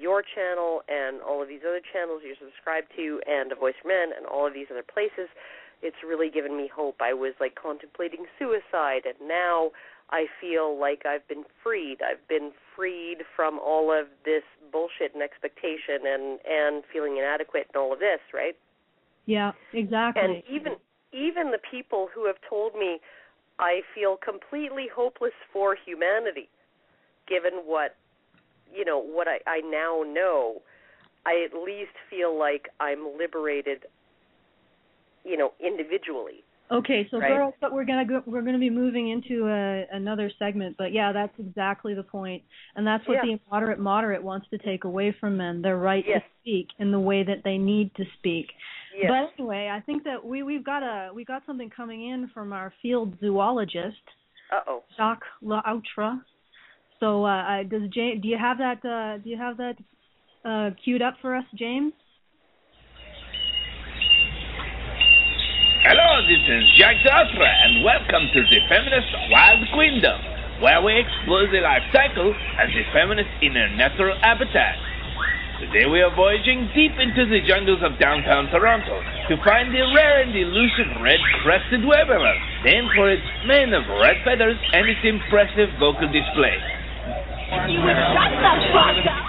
your channel and all of these other channels you're subscribed to and A Voice for Men and all of these other places, it's really given me hope. I was, contemplating suicide, and now I feel like I've been freed. I've been freed from all of this bullshit and expectation and feeling inadequate and all of this, right? Yeah, exactly. And even the people who have told me I feel completely hopeless for humanity, given what I now know, I at least feel like I'm liberated, individually. Okay, so right? girls, but we're gonna be moving into another segment. But yeah, that's exactly the point, and that's what the immoderate moderate wants to take away from men: their right to speak in the way that they need to speak. Yes. But anyway, I think that we got something coming in from our field zoologist, Jacques L'Outre. So, do you have that queued up for us, James? Hello, this is Jacques L'Outre, and welcome to the Feminist Wild Queendom, where we explore the life cycle as the feminist in their natural habitat. Today we are voyaging deep into the jungles of downtown Toronto to find the rare and elusive red-crested warbler, known for its mane of red feathers and its impressive vocal display. You would shut the fuck up!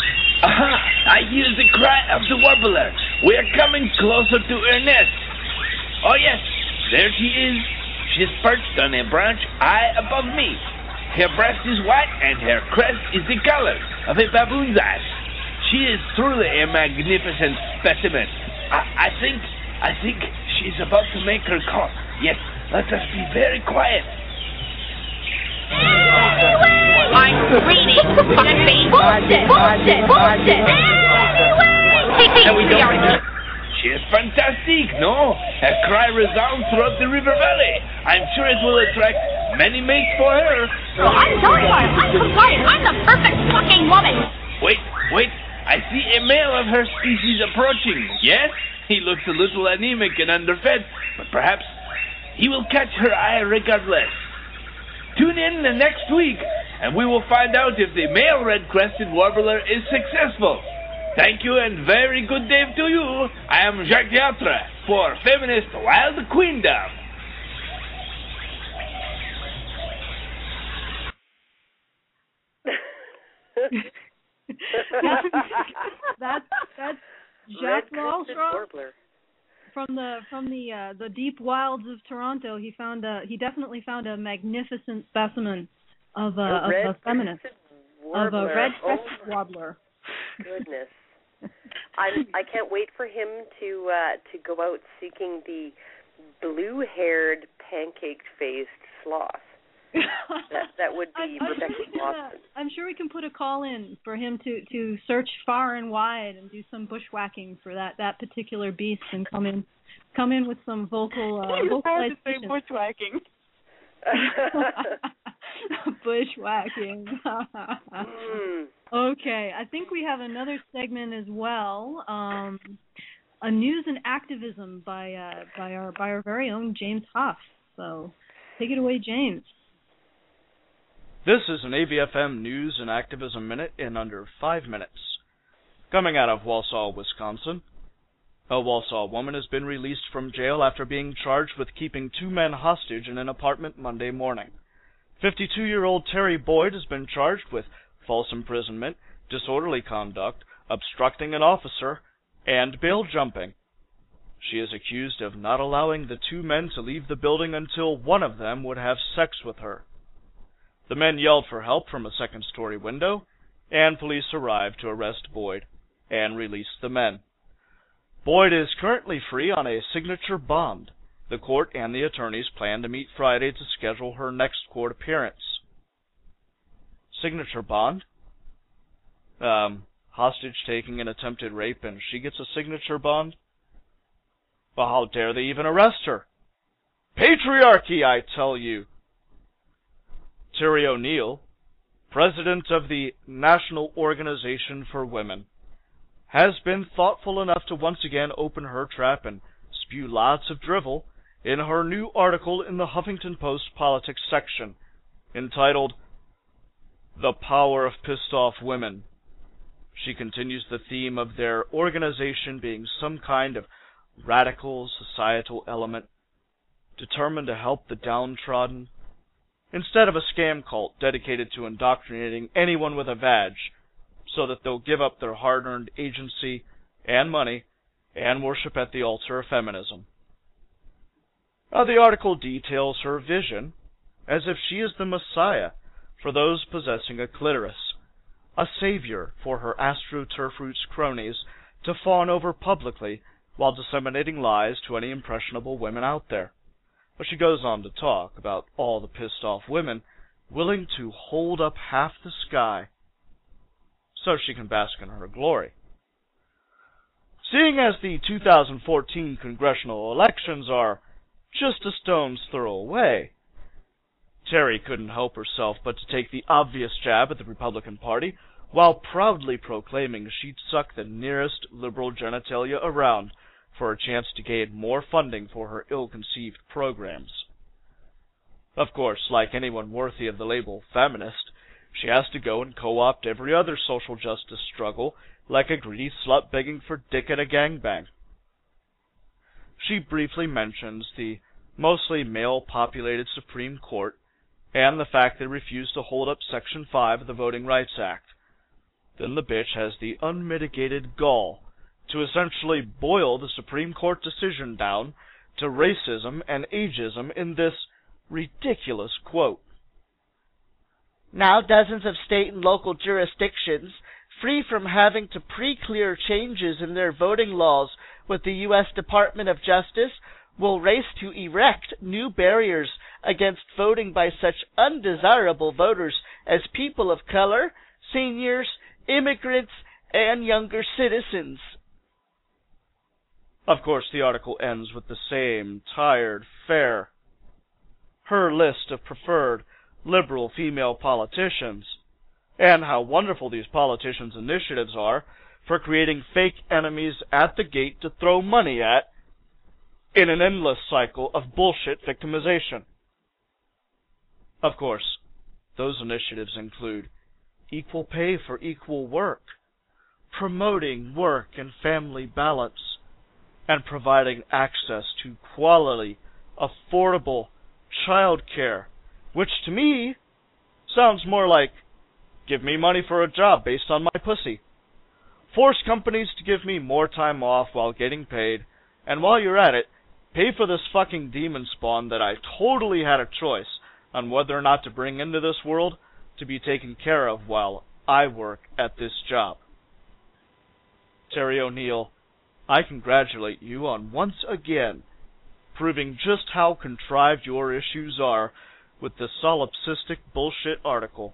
Aha! I hear the cry of the warbler. We are coming closer to her nest. Oh yes, there she is. She's perched on a branch high above me. Her breast is white and her crest is the color of a baboon's ass. She is truly a magnificent specimen. I think she's about to make her call. Yes, let us be very quiet. I'm reading. Bullshit. And we don't. She is fantastic, no? Her cry resounds throughout the river valley. I'm sure it will attract many mates for her. Well, I'm telling her, I'm compliant. I'm the perfect fucking woman. Wait. I see a male of her species approaching. Yes? He looks a little anemic and underfed, but perhaps he will catch her eye regardless. Tune in the next week, and we will find out if the male red-crested warbler is successful. Thank you, and very good day to you. I am Jacques Diatre for Feminist Wild Queendom. That's Jacques Wallstrom from the deep wilds of Toronto. He definitely found a magnificent specimen of a feminist, of a red-crested warbler. Goodness. I can't wait for him to go out seeking the blue-haired, pancake-faced sloth. That would be Rebecca Lawson. I'm sure we can put a call in for him to search far and wide and do some bushwhacking for that particular beast and come in with some vocalization. Bushwhacking. Bushwhacking. Okay, I think we have another segment as well. A news and activism by our very own James Huff. So take it away, James. This is an AVFM News and Activism Minute in under 5 minutes. Coming out of Wausau, Wisconsin, a Wausau woman has been released from jail after being charged with keeping 2 men hostage in an apartment Monday morning. 52-year-old Terry Boyd has been charged with false imprisonment, disorderly conduct, obstructing an officer, and bail jumping. She is accused of not allowing the 2 men to leave the building until one of them would have sex with her. The men yelled for help from a second-story window, and police arrived to arrest Boyd and release the men. Boyd is currently free on a signature bond. The court and the attorneys plan to meet Friday to schedule her next court appearance. Signature bond? Hostage taking and attempted rape, and she gets a signature bond? Well, how dare they even arrest her? Patriarchy, I tell you! Terry O'Neill, president of the National Organization for Women, has been thoughtful enough to once again open her trap and spew lots of drivel in her new article in the Huffington Post politics section, entitled, "The Power of Pissed Off Women." She continues the theme of their organization being some kind of radical societal element determined to help the downtrodden, instead of a scam cult dedicated to indoctrinating anyone with a vag so that they'll give up their hard-earned agency and money and worship at the altar of feminism. The article details her vision as if she is the messiah for those possessing a clitoris, a savior for her AstroTurf Roots cronies to fawn over publicly while disseminating lies to any impressionable women out there. But she goes on to talk about all the pissed-off women willing to hold up half the sky so she can bask in her glory. Seeing as the 2014 congressional elections are just a stone's throw away, Terry couldn't help herself but to take the obvious jab at the Republican Party while proudly proclaiming she'd suck the nearest liberal genitalia around for a chance to gain more funding for her ill-conceived programs. Of course, like anyone worthy of the label feminist, she has to go and co-opt every other social justice struggle like a greedy slut begging for dick at a gangbang. She briefly mentions the mostly male-populated Supreme Court and the fact they refused to hold up Section 5 of the Voting Rights Act. Then the bitch has the unmitigated gall to essentially boil the Supreme Court decision down to racism and ageism in this ridiculous quote. Now dozens of state and local jurisdictions, free from having to pre-clear changes in their voting laws with the U.S. Department of Justice, will race to erect new barriers against voting by such undesirable voters as people of color, seniors, immigrants, and younger citizens. Of course, the article ends with the same tired fare. Her list of preferred liberal female politicians, and how wonderful these politicians' initiatives are for creating fake enemies at the gate to throw money at in an endless cycle of bullshit victimization. Of course, those initiatives include equal pay for equal work, promoting work and family balance, and providing access to quality, affordable child care, which to me sounds more like, give me money for a job based on my pussy. Force companies to give me more time off while getting paid, and while you're at it, pay for this fucking demon spawn that I totally had a choice on whether or not to bring into this world to be taken care of while I work at this job. Terry O'Neill, I congratulate you on once again proving just how contrived your issues are with this solipsistic bullshit article,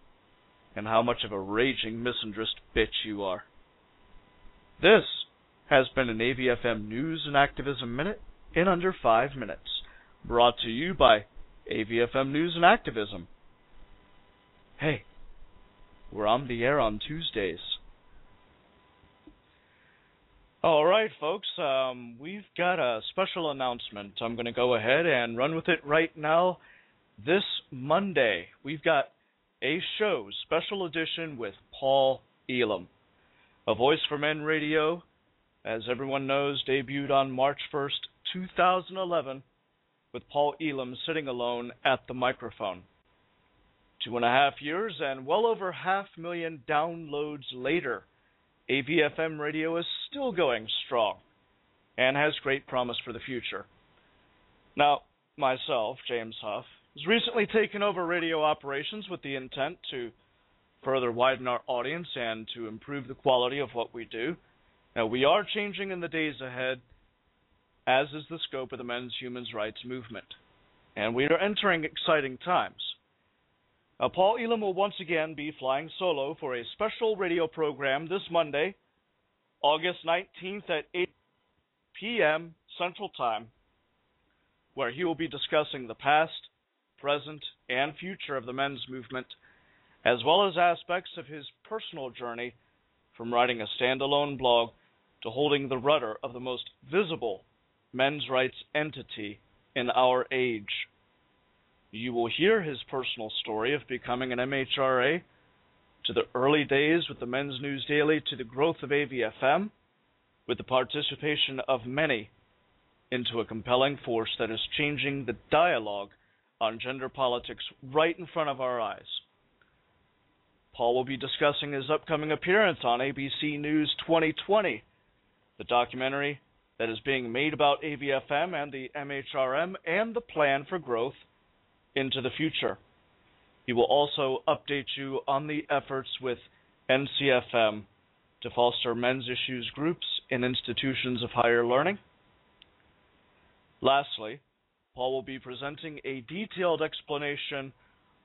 and how much of a raging misandrist bitch you are. This has been an AVFM News and Activism Minute in under 5 minutes, brought to you by AVFM News and Activism. Hey, we're on the air on Tuesdays. Alright, folks, we've got a special announcement. I'm going to go ahead and run with it right now. This Monday, we've got a show, special edition with Paul Elam. A Voice for Men radio, as everyone knows, debuted on March 1st, 2011, with Paul Elam sitting alone at the microphone. 2.5 years and well over 500,000 downloads later, AVFM radio is still going strong and has great promise for the future. Now, myself, James Huff, has recently taken over radio operations with the intent to further widen our audience and to improve the quality of what we do. Now, we are changing in the days ahead, as is the scope of the men's human rights movement, and we are entering exciting times. Paul Elam will once again be flying solo for a special radio program this Monday, August 19th at 8 p.m. Central Time, where he will be discussing the past, present, and future of the men's movement, as well as aspects of his personal journey from writing a standalone blog to holding the rudder of the most visible men's rights entity in our age. You will hear his personal story of becoming an MHRA, to the early days with the Men's News Daily, to the growth of AVFM, with the participation of many, into a compelling force that is changing the dialogue on gender politics right in front of our eyes. Paul will be discussing his upcoming appearance on ABC News 2020, the documentary that is being made about AVFM and the MHRM and the plan for growth into the future. He will also update you on the efforts with NCFM to foster men's issues groups in institutions of higher learning. Lastly, Paul will be presenting a detailed explanation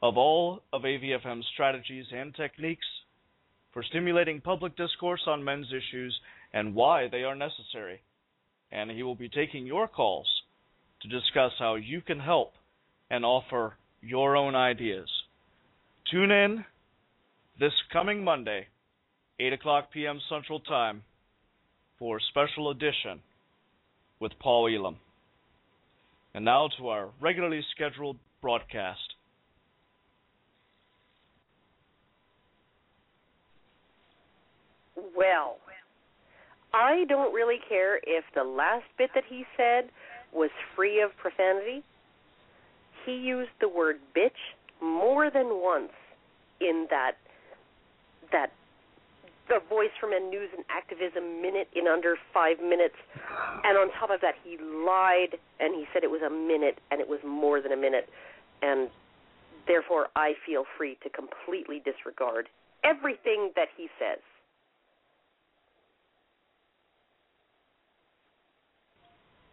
of all of AVFM's strategies and techniques for stimulating public discourse on men's issues and why they are necessary. And he will be taking your calls to discuss how you can help and offer your own ideas. Tune in this coming Monday, 8 o'clock p.m. Central Time, for a special edition with Paul Elam. And now to our regularly scheduled broadcast. Well, I don't really care if the last bit that he said was free of profanity. He used the word bitch more than once in that the Voice for Men News and Activism minute in under 5 minutes. And on top of that, he lied, and he said it was a minute, and it was more than a minute. And therefore, I feel free to completely disregard everything that he says.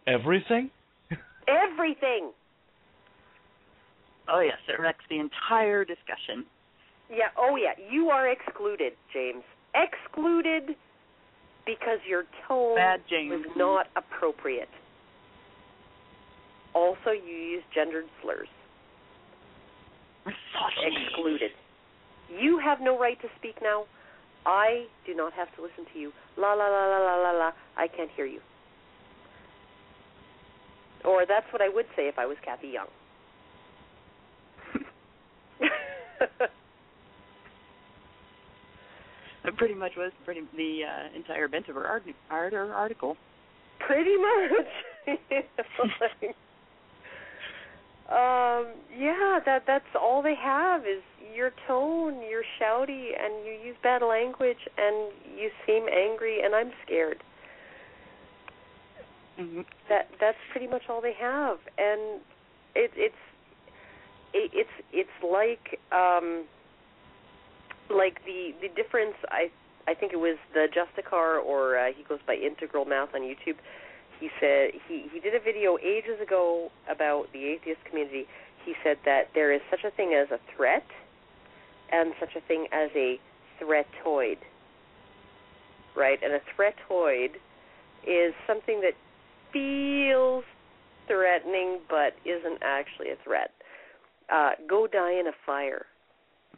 Everything? Everything! Oh, yes, it wrecks the entire discussion. Yeah, oh yeah, you are excluded, James. Excluded because your tone was not appropriate. Also, you use gendered slurs. Excluded. You have no right to speak now. I do not have to listen to you. La, la, la, la, la, la, la. I can't hear you. Or that's what I would say if I was Cathy Young. It pretty much was the entire bent of her article. Pretty much. Yeah, that's all they have is your tone, you're shouty, and you use bad language, and you seem angry, and I'm scared. Mm-hmm. That's pretty much all they have, and it's like the difference. I think it was the Justicar, or he goes by Integral Math on YouTube. He said he did a video ages ago about the atheist community. He said that there is such a thing as a threat and such a thing as a threatoid, right? And a threatoid is something that feels threatening but isn't actually a threat. Go die in a fire.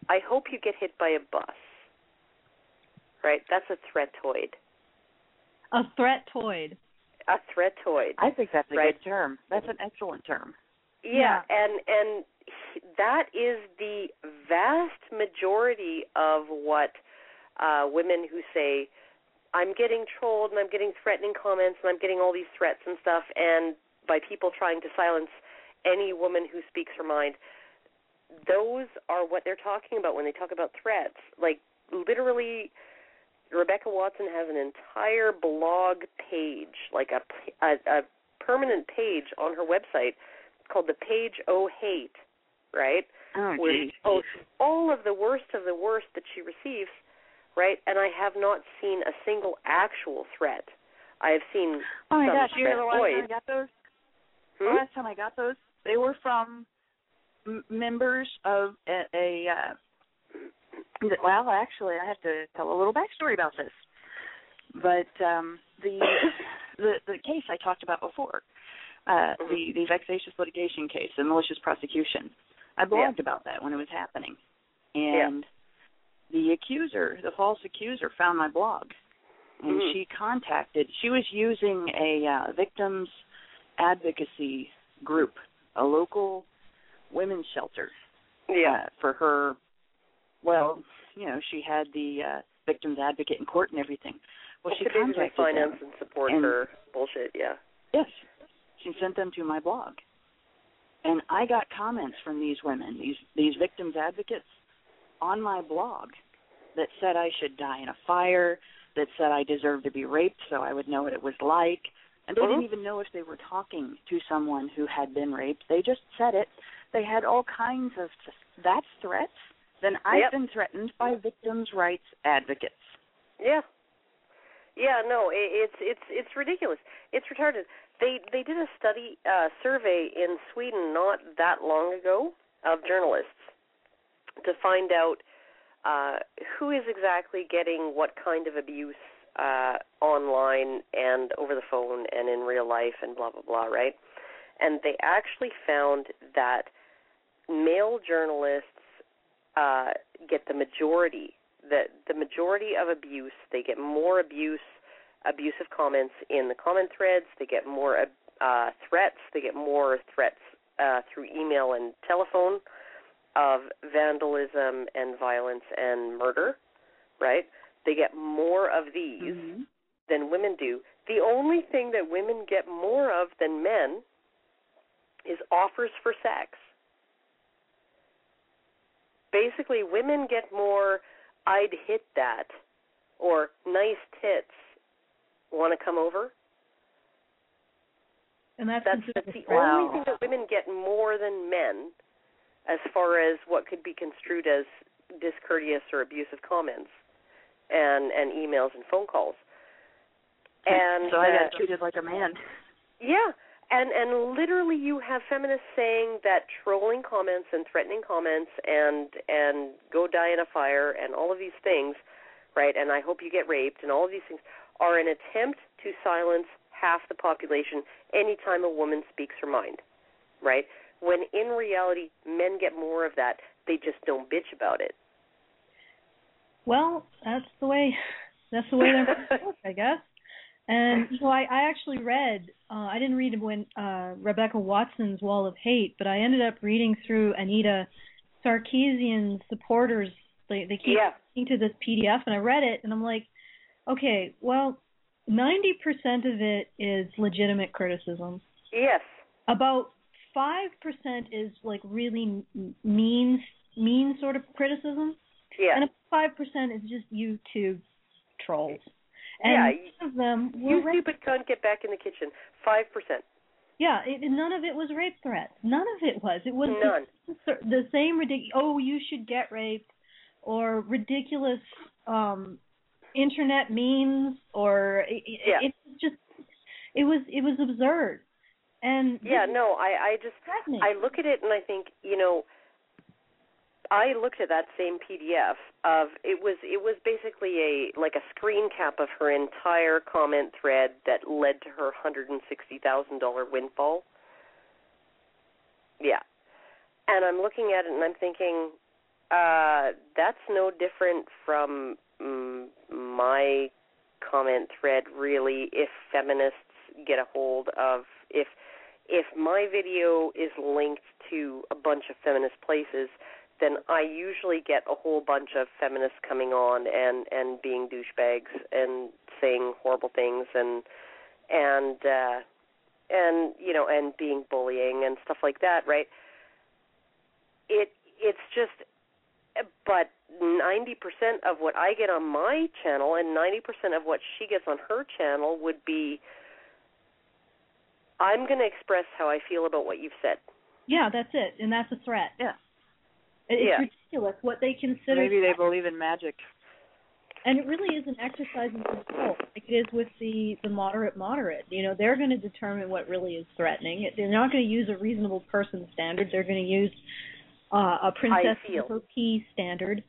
I hope you get hit by a bus. Right? That's a threatoid. A threatoid. A threatoid. I think that's a right? good term. That's an excellent term. Yeah, and that is the vast majority of what women who say, I'm getting trolled and I'm getting threatening comments and I'm getting all these threats and stuff, and by people trying to silence any woman who speaks her mind, those are what they're talking about when they talk about threats. Like, literally, Rebecca Watson has an entire blog page, like a permanent page on her website called the Page O Hate, right? Oh, where she posts all of the worst that she receives, right? And I have not seen a single actual threat. I have seen some threats. You know the last time I got those? The last time I got those, they were from members of well, actually, I have to tell a little backstory about this. But the case I talked about before, the vexatious litigation case, the malicious prosecution, I blogged about that when it was happening. And the false accuser, found my blog. And she was using a victims advocacy group, a local women's shelter for her. Well, you know, she had the victims advocate in court and everything. Well, she contacted finance them and support her bullshit. Yes, she sent them to my blog, and I got comments from these women, these victims advocates, on my blog that said I should die in a fire, that said I deserved to be raped so I would know what it was like. And they didn't even know if they were talking to someone who had been raped. They just said it. They had all kinds of, that's threats. Then I've been threatened by victims' rights advocates. Yeah. Yeah, no, it's ridiculous. It's retarded. They did a survey in Sweden not that long ago of journalists to find out who is exactly getting what kind of abuse online and over the phone and in real life and blah, blah, blah, right? And they actually found that male journalists get the majority of abuse. They get more abusive comments in the comment threads. They get more threats. They get more threats through email and telephone of vandalism and violence and murder, right? They get more of these than women do. The only thing that women get more of than men is offers for sex. Basically, women get more, I'd hit that, or nice tits, want to come over? And that's the only thing that women get more than men as far as what could be construed as discourteous or abusive comments and emails and phone calls. And so I got treated like a man. Yeah, and literally you have feminists saying that trolling comments and threatening comments and go die in a fire and all of these things, right, and I hope you get raped and all of these things are an attempt to silence half the population anytime a woman speaks her mind, right? When in reality, men get more of that. They just don't bitch about it. Well, that's the way they're work, I guess. And so I actually read, I didn't read when Rebecca Watson's Wall of Hate, but I ended up reading through Anita Sarkeesian's supporters. They keep into this PDF, and I read it, and I'm like, okay, well, 90% of it is legitimate criticism. Yes. About 5% is like really mean sort of criticism. Yeah. And 5% is just YouTube trolls. And none of them were you stupid cunt, get back in the kitchen. 5%. Yeah, none of it was rape threats. None of it was. It was none. The same ridiculous, oh, you should get raped, or ridiculous internet memes, or it was absurd. And I look at it and I think, I looked at that same PDF of it was basically a screen cap of her entire comment thread that led to her $160,000 windfall. Yeah. And I'm looking at it and I'm thinking, that's no different from my comment thread, really, if feminists get a hold of, if my video is linked to a bunch of feminist places, then I usually get a whole bunch of feminists coming on and being douchebags and saying horrible things and being bullying and stuff like that, right? It's just, but 90% of what I get on my channel and 90% of what she gets on her channel would be, I'm going to express how I feel about what you've said. Yeah, that's it, and that's a threat. Yeah. It's ridiculous what they consider. Maybe they believe in magic. And it really is an exercise in control, like it is with the moderate. They're going to determine what really is threatening. They're not going to use a reasonable person standard. They're going to use a princess with her pea standard.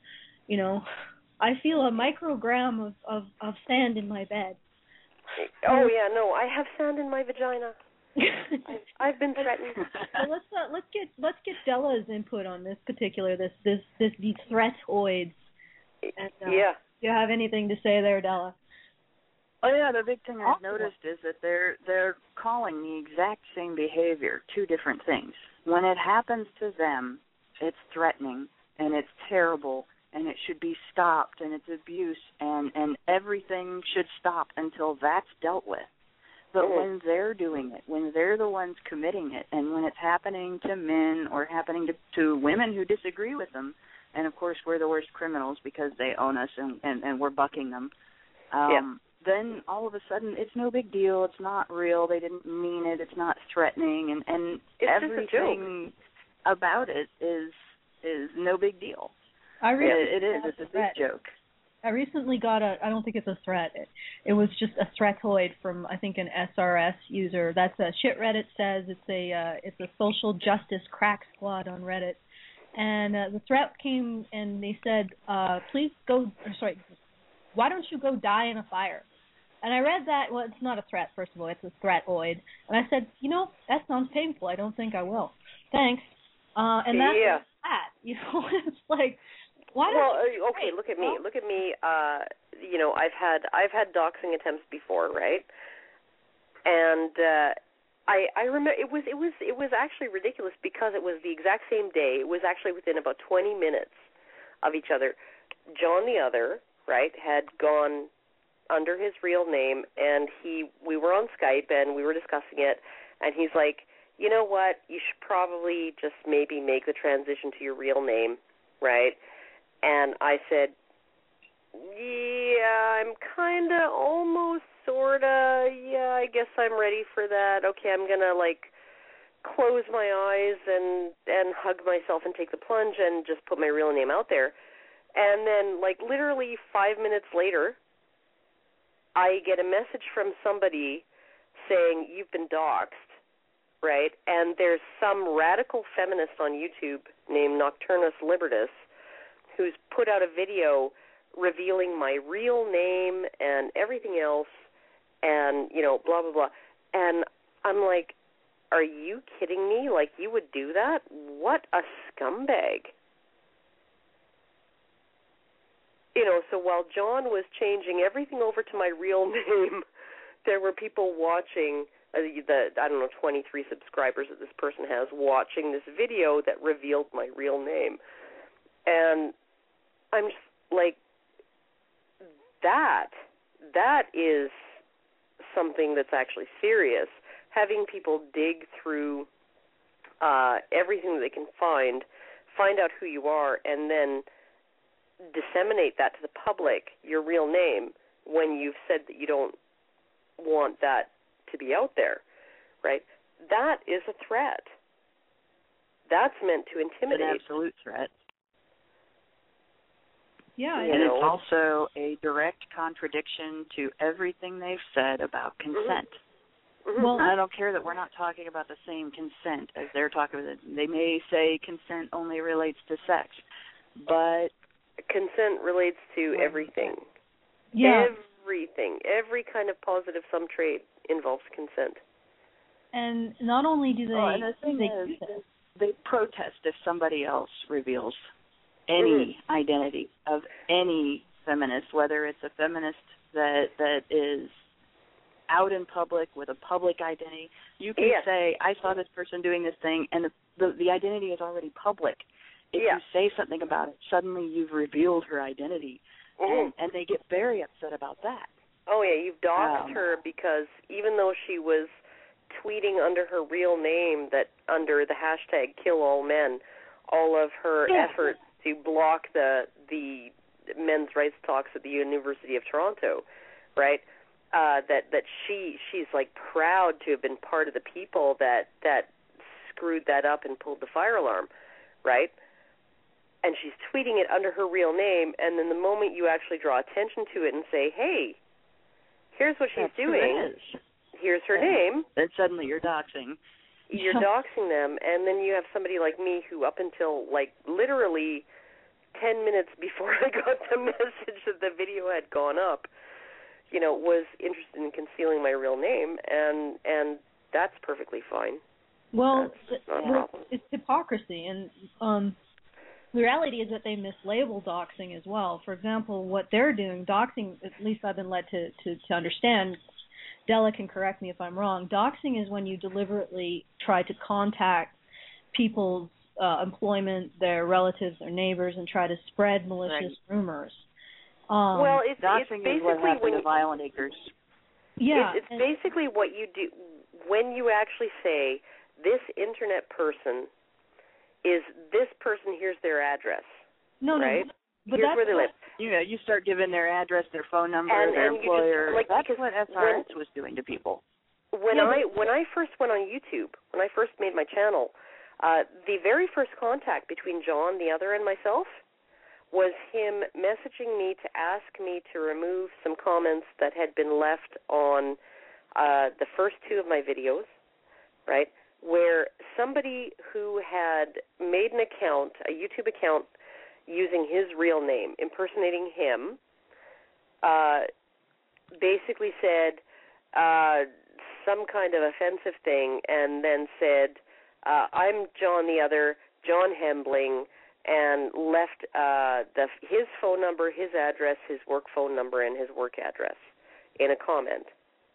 I feel a microgram of sand in my bed. Oh yeah, no, I have sand in my vagina. I've been threatened. So let's get Della's input on this particular these threatoids. And, Do you have anything to say there, Della? Oh yeah, the big thing I've noticed is that they're calling the exact same behavior two different things. When it happens to them, it's threatening and it's terrible and it should be stopped and it's abuse and everything should stop until that's dealt with. But when they're doing it, when they're the ones committing it, and when it's happening to men or happening to women who disagree with them, and of course we're the worst criminals because they own us and we're bucking them, then all of a sudden it's no big deal, it's not real, they didn't mean it, it's not threatening, and everything about it is no big deal. It's a big joke. I recently got I don't think it's a threat. It was just a threatoid from, I think, an SRS user. That's a shit Reddit says. It's a social justice crack squad on Reddit. And the threat came and they said, why don't you go die in a fire? And I read that, well, it's not a threat, first of all, it's a threatoid. And I said, that sounds painful. I don't think I will. Thanks. And that's that. It's like, okay, look at me. Look at me. I've had doxing attempts before, right? And I remember it was actually ridiculous because it was the exact same day. It was actually within about 20 minutes of each other. John the other, right, had gone under his real name, and we were on Skype and we were discussing it, and he's like, you know what, you should probably just maybe make the transition to your real name, right? And I said, yeah, I'm kind of, almost, sort of, yeah, I guess I'm ready for that. Okay, I'm going to, like, close my eyes and hug myself and take the plunge and just put my real name out there. And then, like, literally 5 minutes later, I get a message from somebody saying, you've been doxxed, right? And there's some radical feminist on YouTube named Nocturnus Libertas who's put out a video revealing my real name and everything else and, you know, blah, blah, blah. And I'm like, are you kidding me? Like, you would do that? What a scumbag. You know, so while John was changing everything over to my real name, there were people watching, the 23 subscribers that this person has, watching this video that revealed my real name. And I'm just like, that is something that's actually serious. Having people dig through everything that they can find out who you are, and then disseminate that to the public, your real name, when you've said that you don't want that to be out there, right? That is a threat. That's meant to intimidate. An absolute threat. Yeah, and it's also a direct contradiction to everything they've said about consent. Mm-hmm. Well, I don't care that we're not talking about the same consent as they're talking about. They may say consent only relates to sex, but consent relates to everything. Yeah. Everything. Every kind of positive sum trade involves consent. And not only do they... and the thing is, they protest if somebody else reveals any identity of any feminist, whether it's a feminist that is out in public with a public identity. You can say, I saw this person doing this thing, and the identity is already public. If you say something about it, suddenly you've revealed her identity, and they get very upset about that. Oh, yeah, you've doxed her because even though she was tweeting under her real name, that under the hashtag #KillAllMen, all of her efforts to block the men's rights talks at the University of Toronto, right? That she's like proud to have been part of the people that screwed that up and pulled the fire alarm, right? And she's tweeting it under her real name, and then the moment you actually draw attention to it and say, hey, here's what she's doing, here's her name, then suddenly you're doxing. You're doxing them, and then you have somebody like me who up until like literally 10 minutes before I got the message that the video had gone up, you know, was interested in concealing my real name, and that's perfectly fine. Well, well it's hypocrisy, and the reality is that they mislabel doxing as well. For example, what they're doing, doxing, at least I've been led to understand, Della can correct me if I'm wrong, doxing is when you deliberately try to contact people's employment, their relatives, their neighbors, and try to spread malicious rumors. Well, it's doxing basically is what happened to Violent Acres. Yeah. It's basically what you do when you actually say, this internet person is this person, here's their address. Right? But here's where they live. You start giving their address, their phone number, their employer. That's what SRS was doing to people. When I first went on YouTube, when I first made my channel, the very first contact between John, the other, and myself was him messaging me to ask me to remove some comments that had been left on the first two of my videos, right, where somebody who had made an account, a YouTube account, using his real name, impersonating him, basically said some kind of offensive thing, and then said, I'm John the other, John Hembling, and left his phone number, his address, his work phone number, and his work address in a comment.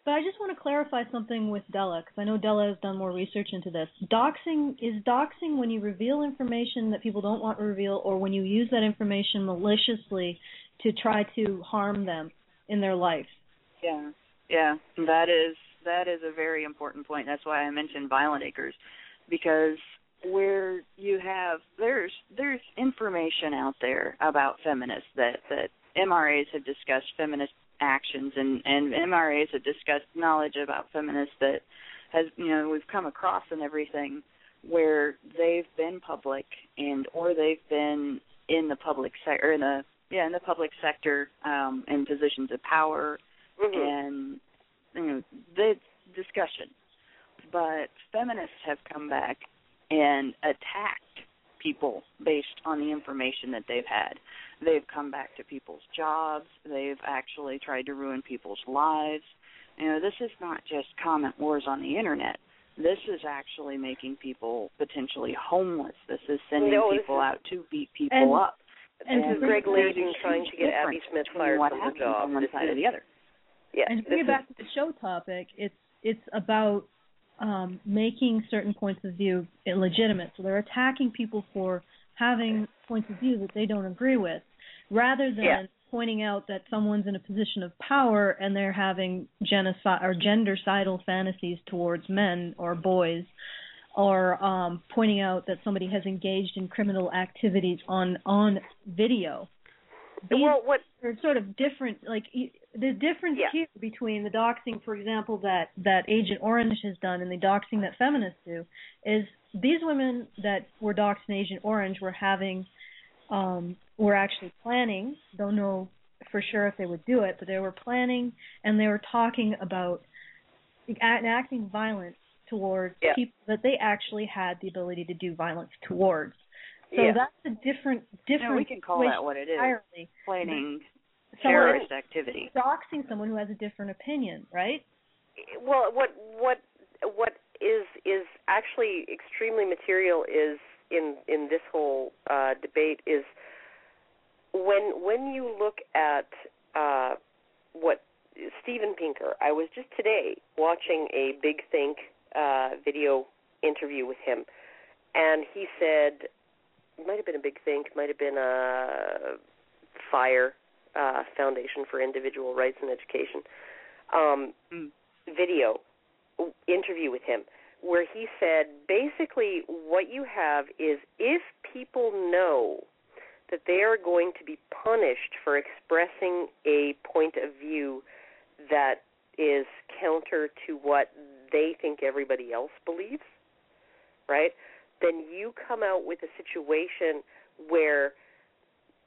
But I just want to clarify something with Della, because I know Della has done more research into this. Doxing when you reveal information that people don't want to reveal, or when you use that information maliciously to try to harm them in their life. Yeah, that is a very important point. That's why I mentioned Violent Acres, because where you have there's information out there about feminists that MRAs have discussed feminist actions and MRAs have discussed knowledge about feminists that has we've come across and everything where they've been public or they've been in the public sector in the public sector in positions of power and the discussion. But feminists have come back and attacked people based on the information that they've had. They've come back to people's jobs. They've actually tried to ruin people's lives. This is not just comment wars on the internet. This is actually making people potentially homeless. This is sending people out to beat people up. And this is Greg Layton trying to get Abby Smith fired from her job. On one side or the other. Yeah, and to bring it back to the show topic, it's about making certain points of view illegitimate. So they're attacking people for having points of view that they don't agree with, rather than pointing out that someone's in a position of power and they're having genocide or gendercidal fantasies towards men or boys, or pointing out that somebody has engaged in criminal activities on video. They're sort of different. Like the difference here between the doxing, for example, that Agent Orange has done and the doxing that feminists do, is these women that were doxed in Agent Orange were actually planning. Don't know for sure if they would do it, but they were planning and they were talking about enacting violence towards people that they actually had the ability to do violence towards. So that's a different. We can call that what it is. Entirely. Planning terrorist activity. Doxing someone who has a different opinion, right? Well, what is actually extremely material is in this whole debate is when you look at what Steven Pinker. I was just today watching a Big Think video interview with him, and he said. It might have been a Big Think, might have been a FIRE, Foundation for Individual Rights and Education, video interview with him, where he said basically what you have is if people know that they are going to be punished for expressing a point of view that is counter to what they think everybody else believes, right? Then you come out with a situation where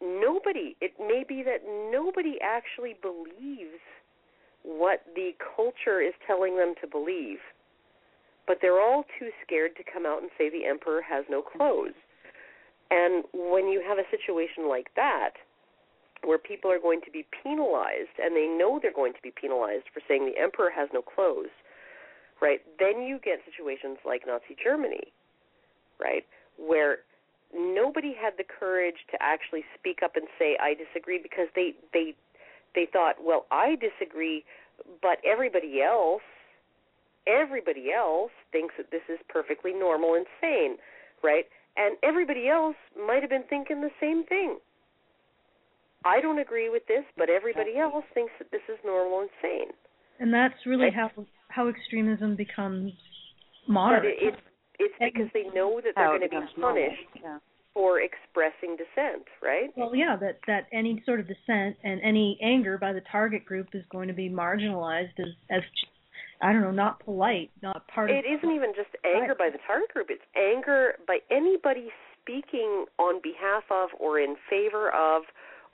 it may be that nobody actually believes what the culture is telling them to believe, but they're all too scared to come out and say the emperor has no clothes. And when you have a situation like that, where people are going to be penalized, and they know they're going to be penalized for saying the emperor has no clothes, right, then you get situations like Nazi Germany, right, where nobody had the courage to actually speak up and say, I disagree, because they thought, well, I disagree, but everybody else thinks that this is perfectly normal and sane, right? And everybody else might have been thinking the same thing. I don't agree with this, but everybody else thinks that this is normal and sane. And that's really how extremism becomes moderate. But it's because they know that they're going to be punished for expressing dissent, right? Well, yeah, that any sort of dissent and any anger by the target group is going to be marginalized as I don't know, not polite, not part of... It isn't even just anger by the target group. It's anger by anybody speaking on behalf of or in favor of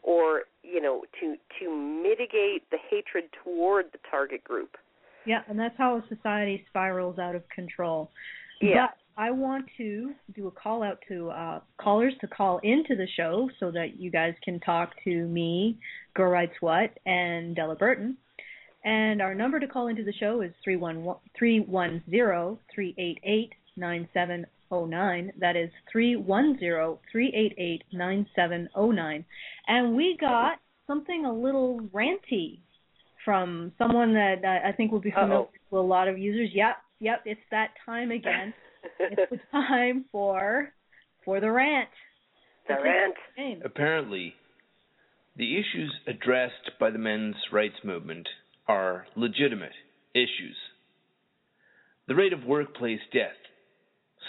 or, to mitigate the hatred toward the target group. Yeah, and that's how a society spirals out of control. Yeah. But I want to do a call out to callers to call into the show so that you guys can talk to me, Girl Writes What, and Della Burton. And our number to call into the show is 310-388-9709. That is 310-388-9709. And we got something a little ranty from someone that I think will be familiar to a lot of users. Yep, it's that time again. It's the time for the rant. The rant. Apparently, the issues addressed by the men's rights movement are legitimate issues. The rate of workplace death,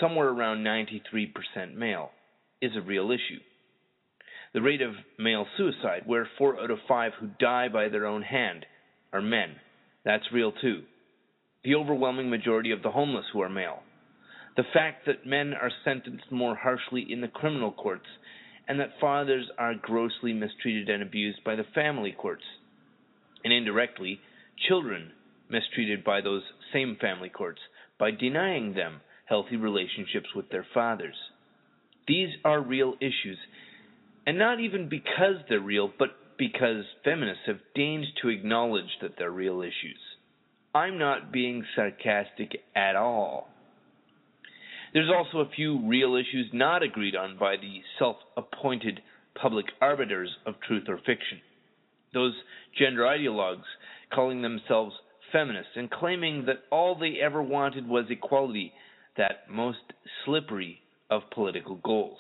somewhere around 93% male, is a real issue. The rate of male suicide, where 4 out of 5 who die by their own hand are men, that's real too. The overwhelming majority of the homeless who are male. The fact that men are sentenced more harshly in the criminal courts, and that fathers are grossly mistreated and abused by the family courts, and indirectly, children mistreated by those same family courts by denying them healthy relationships with their fathers. These are real issues, and not even because they're real, but because feminists have deigned to acknowledge that they're real issues. I'm not being sarcastic at all. There's also a few real issues not agreed on by the self-appointed public arbiters of truth or fiction. Those gender ideologues calling themselves feminists and claiming that all they ever wanted was equality, that most slippery of political goals.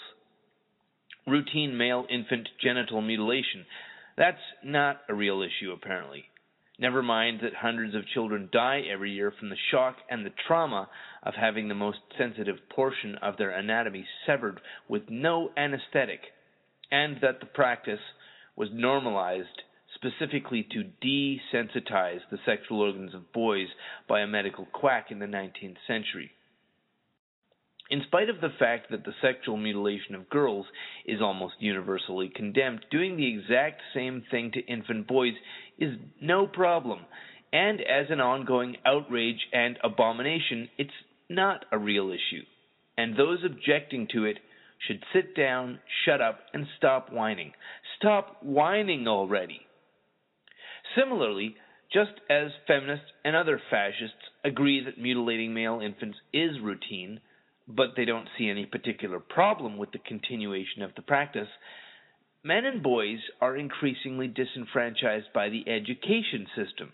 Routine male infant genital mutilation, that's not a real issue apparently. Never mind that hundreds of children die every year from the shock and the trauma of having the most sensitive portion of their anatomy severed with no anesthetic, and that the practice was normalized specifically to desensitize the sexual organs of boys by a medical quack in the 19th century. In spite of the fact that the sexual mutilation of girls is almost universally condemned, doing the exact same thing to infant boys is no problem, and as an ongoing outrage and abomination, it's not a real issue, and those objecting to it should sit down, shut up, and stop whining. Stop whining already. Similarly, just as feminists and other fascists agree that mutilating male infants is routine, but they don't see any particular problem with the continuation of the practice, men and boys are increasingly disenfranchised by the education system.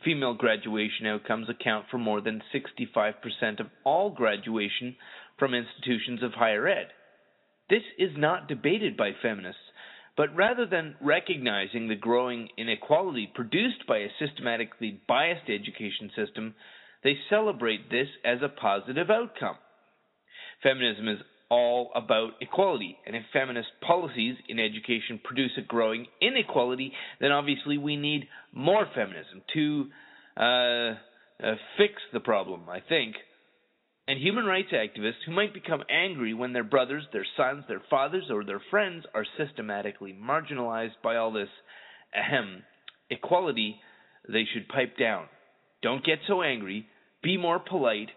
Female graduation outcomes account for more than 65% of all graduation from institutions of higher ed. This is not debated by feminists, but rather than recognizing the growing inequality produced by a systematically biased education system, they celebrate this as a positive outcome. Feminism is all about equality, and if feminist policies in education produce a growing inequality, then obviously we need more feminism to fix the problem, I think. And human rights activists who might become angry when their brothers, their sons, their fathers, or their friends are systematically marginalized by all this equality, they should pipe down. Don't get so angry, be more polite,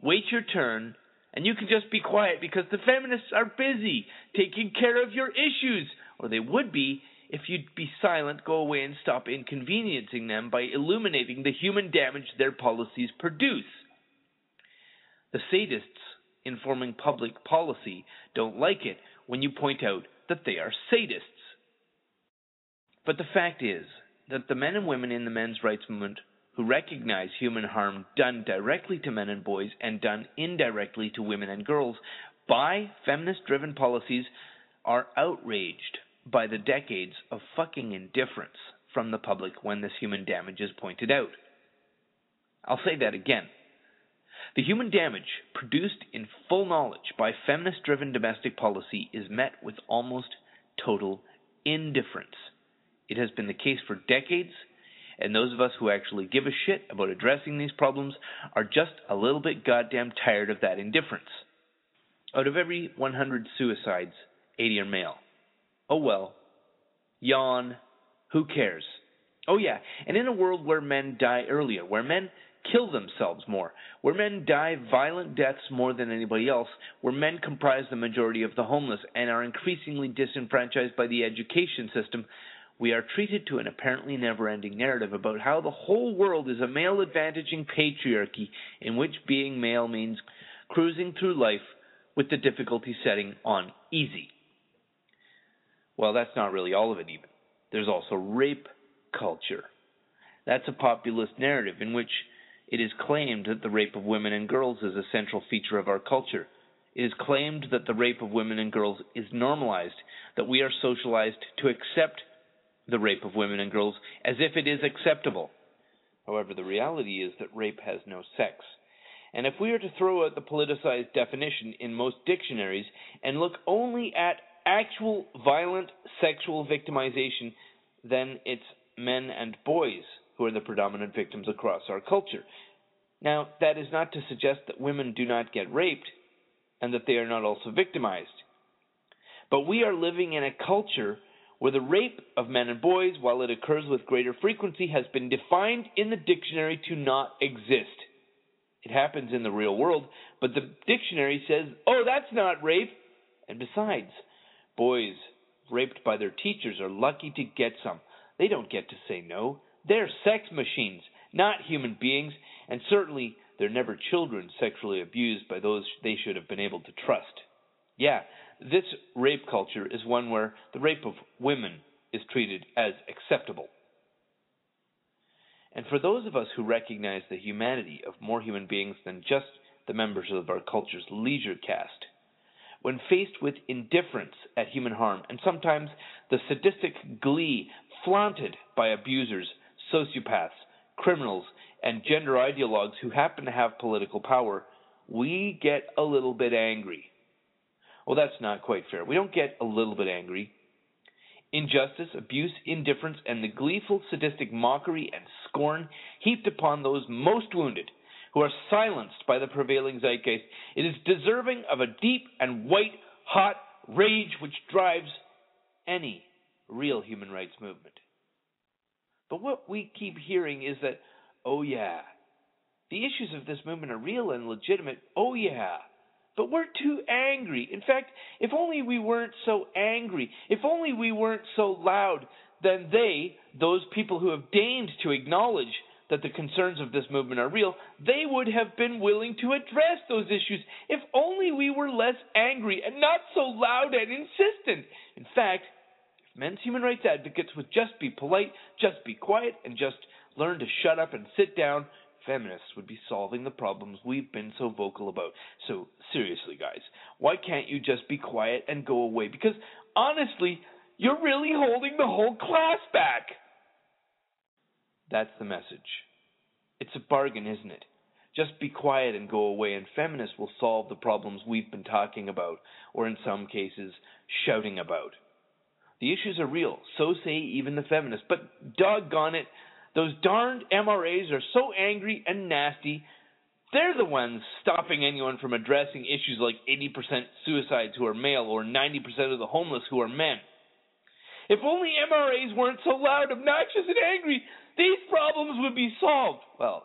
wait your turn, and you can just be quiet because the feminists are busy taking care of your issues, or they would be if you'd be silent, go away, and stop inconveniencing them by illuminating the human damage their policies produce. The sadists informing public policy don't like it when you point out that they are sadists. But the fact is that the men and women in the men's rights movement who recognize human harm done directly to men and boys and done indirectly to women and girls by feminist-driven policies are outraged by the decades of fucking indifference from the public when this human damage is pointed out. I'll say that again. The human damage produced in full knowledge by feminist-driven domestic policy is met with almost total indifference. It has been the case for decades, and those of us who actually give a shit about addressing these problems are just a little bit goddamn tired of that indifference. Out of every 100 suicides, 80 are male. Oh well. Yawn. Who cares? Oh yeah, and in a world where men die earlier, where men kill themselves more, where men die violent deaths more than anybody else, where men comprise the majority of the homeless and are increasingly disenfranchised by the education system, we are treated to an apparently never-ending narrative about how the whole world is a male-advantaging patriarchy in which being male means cruising through life with the difficulty setting on easy. Well, that's not really all of it even. There's also rape culture. That's a populist narrative in which it is claimed that the rape of women and girls is a central feature of our culture. It is claimed that the rape of women and girls is normalized, that we are socialized to accept the rape of women and girls as if it is acceptable. However, the reality is that rape has no sex. And if we are to throw out the politicized definition in most dictionaries and look only at actual violent sexual victimization, then it's men and boys who are the predominant victims across our culture. Now, that is not to suggest that women do not get raped and that they are not also victimized. But we are living in a culture where the rape of men and boys, while it occurs with greater frequency, has been defined in the dictionary to not exist. It happens in the real world, but the dictionary says, oh, that's not rape. And besides, boys raped by their teachers are lucky to get some. They don't get to say no. They're sex machines, not human beings, and certainly they're never children sexually abused by those they should have been able to trust. Yeah, this rape culture is one where the rape of women is treated as acceptable. And for those of us who recognize the humanity of more human beings than just the members of our culture's leisure caste, when faced with indifference at human harm and sometimes the sadistic glee flaunted by abusers, sociopaths, criminals, and gender ideologues who happen to have political power, we get a little bit angry. Well, that's not quite fair. We don't get a little bit angry. Injustice, abuse, indifference, and the gleeful, sadistic mockery and scorn heaped upon those most wounded, who are silenced by the prevailing zeitgeist, it is deserving of a deep and white-hot rage which drives any real human rights movement. But what we keep hearing is that, oh yeah, the issues of this movement are real and legitimate, oh yeah, but we're too angry. In fact, if only we weren't so angry, if only we weren't so loud, then they, those people who have deigned to acknowledge that the concerns of this movement are real, they would have been willing to address those issues if only we were less angry and not so loud and insistent. In fact, if men's human rights advocates would just be polite, just be quiet, and just learn to shut up and sit down, feminists would be solving the problems we've been so vocal about. So, seriously, guys, why can't you just be quiet and go away? Because, honestly, you're really holding the whole class back. That's the message. It's a bargain, isn't it? Just be quiet and go away, and feminists will solve the problems we've been talking about, or in some cases, shouting about. The issues are real, so say even the feminists, but doggone it, those darned MRAs are so angry and nasty, they're the ones stopping anyone from addressing issues like 80% suicides who are male or 90% of the homeless who are men. If only MRAs weren't so loud, obnoxious, and angry, these problems would be solved. Well,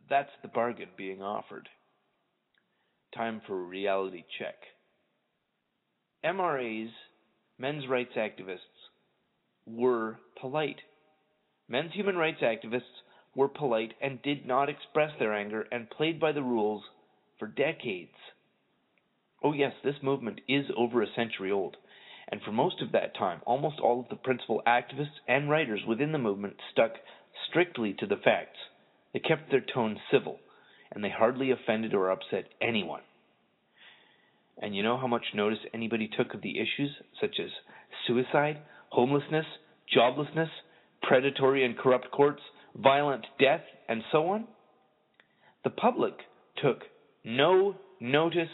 that's the bargain being offered. Time for a reality check. MRAs, men's rights activists, were polite. Men's human rights activists were polite and did not express their anger and played by the rules for decades. Oh yes, this movement is over a century old, and for most of that time, almost all of the principal activists and writers within the movement stuck strictly to the facts. They kept their tone civil, and they hardly offended or upset anyone. And you know how much notice anybody took of the issues, such as suicide, homelessness, joblessness, predatory and corrupt courts, violent death, and so on? The public took no notice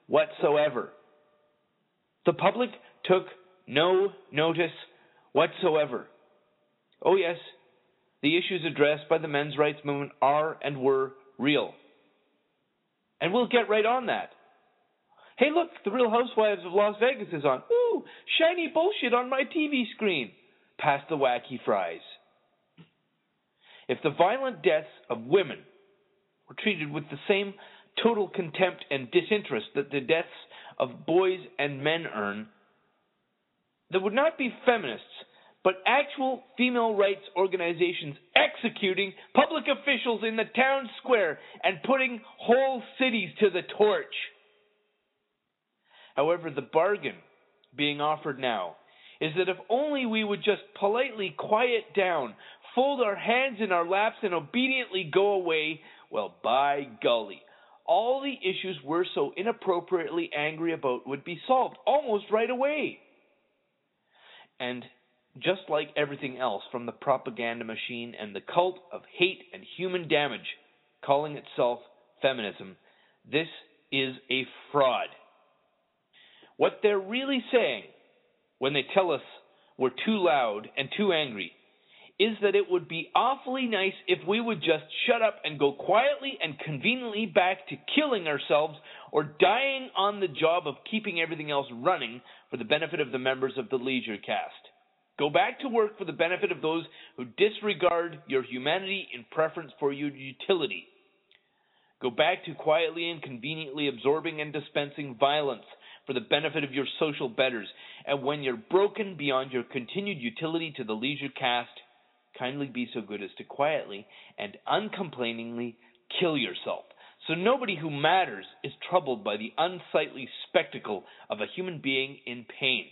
whatsoever. The public took no notice whatsoever. Oh yes, the issues addressed by the men's rights movement are and were real. And we'll get right on that. Hey look, The Real Housewives of Las Vegas is on. Ooh, shiny bullshit on my TV screen. Pass the wacky fries. If the violent deaths of women were treated with the same total contempt and disinterest that the deaths of boys and men earn, there would not be feminists, but actual female rights organizations executing public officials in the town square and putting whole cities to the torch. However, the bargain being offered now is that if only we would just politely quiet down, fold our hands in our laps, and obediently go away, well, by golly, all the issues we're so inappropriately angry about would be solved almost right away. And just like everything else from the propaganda machine and the cult of hate and human damage, calling itself feminism, this is a fraud. What they're really saying when they tell us we're too loud and too angry is that it would be awfully nice if we would just shut up and go quietly and conveniently back to killing ourselves or dying on the job of keeping everything else running for the benefit of the members of the leisure cast. Go back to work for the benefit of those who disregard your humanity in preference for your utility. Go back to quietly and conveniently absorbing and dispensing violence for the benefit of your social betters. And when you're broken beyond your continued utility to the leisure cast, kindly be so good as to quietly and uncomplainingly kill yourself, so nobody who matters is troubled by the unsightly spectacle of a human being in pain.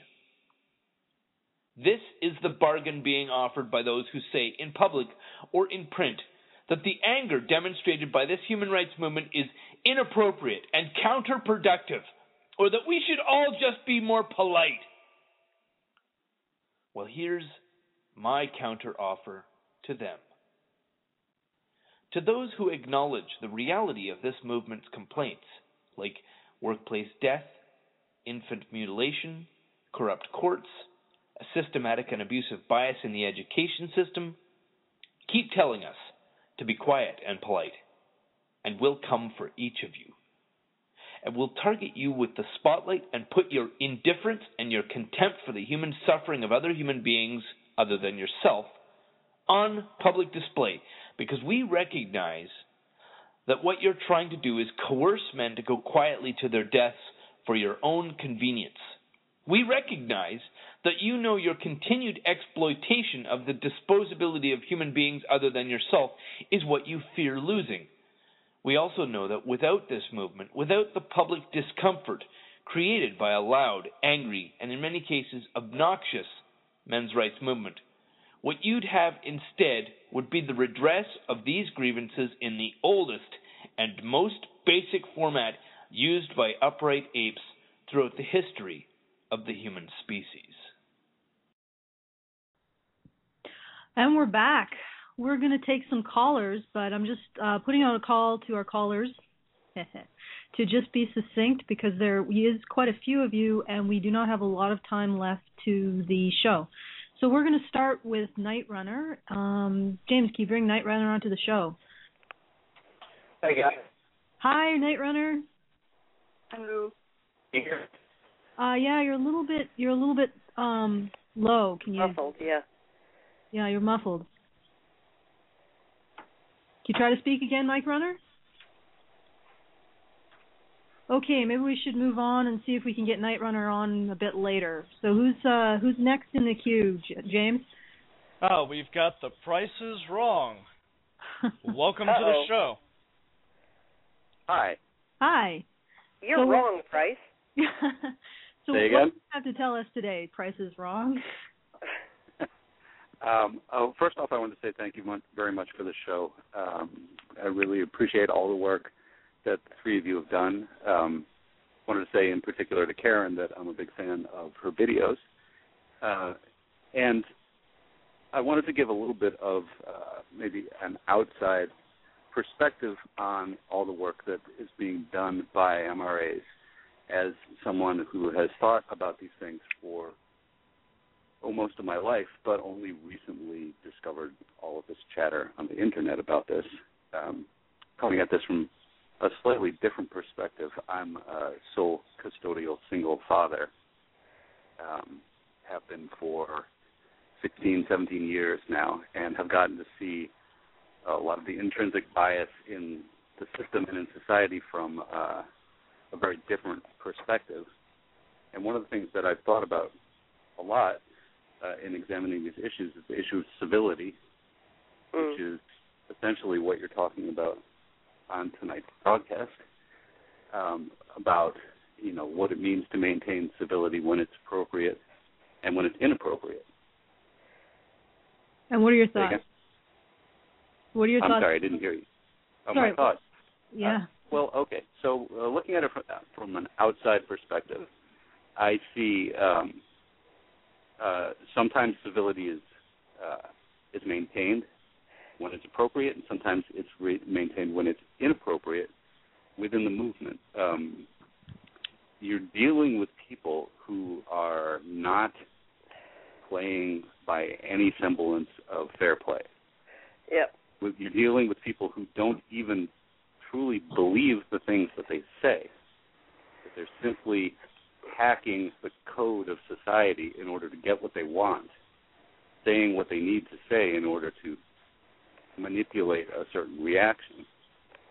This is the bargain being offered by those who say, in public or in print, that the anger demonstrated by this human rights movement is inappropriate and counterproductive, or that we should all just be more polite. Well, here's my counteroffer to them. To those who acknowledge the reality of this movement's complaints, like workplace death, infant mutilation, corrupt courts, a systematic and abusive bias in the education system, keep telling us to be quiet and polite, and we'll come for each of you. And we'll target you with the spotlight and put your indifference and your contempt for the human suffering of other human beings other than yourself on public display, because we recognize that what you're trying to do is coerce men to go quietly to their deaths for your own convenience. We recognize that you know your continued exploitation of the disposability of human beings other than yourself is what you fear losing. We also know that without this movement, without the public discomfort created by a loud, angry, and in many cases obnoxious men's rights movement, what you'd have instead would be the redress of these grievances in the oldest and most basic format used by upright apes throughout the history of the human species. And we're back. We're going to take some callers, but I'm just putting out a call to our callers to just be succinct, because there is quite a few of you and we do not have a lot of time left to the show. So we're going to start with Night Runner. James, can you bring Night Runner onto the show? Hey, guys. Hi, Night Runner. Hello. You hear? Yeah, you're a little bit low. Can you? Muffled, yeah. Yeah, you're muffled. Can you try to speak again, Night Runner? Okay, maybe we should move on and see if we can get Night Runner on a bit later. So who's next in the queue, James? Oh, we've got the Prices Wrong. Welcome to the show. Hi. Hi. You're wrong, Price. So what do you have to tell us today? Price is Wrong? First off, I want to say thank you very much for the show. I really appreciate all the work that the three of you have done. Wanted to say in particular to Karen that I'm a big fan of her videos. And I wanted to give a little bit of maybe an outside perspective on all the work that is being done by MRAs, as someone who has thought about these things for most of my life, but only recently discovered all of this chatter on the internet about this. Coming at this from a slightly different perspective, I'm a sole custodial single father, have been for 16, 17 years now, and have gotten to see a lot of the intrinsic bias in the system and in society from a very different perspective. And one of the things that I've thought about a lot in examining these issues is the issue of civility, which is essentially what you're talking about on tonight's broadcast, about what it means to maintain civility when it's appropriate and when it's inappropriate. And what are your thoughts? What are your thoughts? I'm sorry, I didn't hear you. Sorry. My thoughts. Yeah. Well, okay. So looking at it from an outside perspective, I see sometimes civility is maintained when it's appropriate, and sometimes it's maintained when it's inappropriate within the movement. You're dealing with people who are not playing by any semblance of fair play. Yep. You're dealing with people who don't even truly believe the things that they say. That they're simply hacking the code of society in order to get what they want, saying what they need to say in order to manipulate a certain reaction.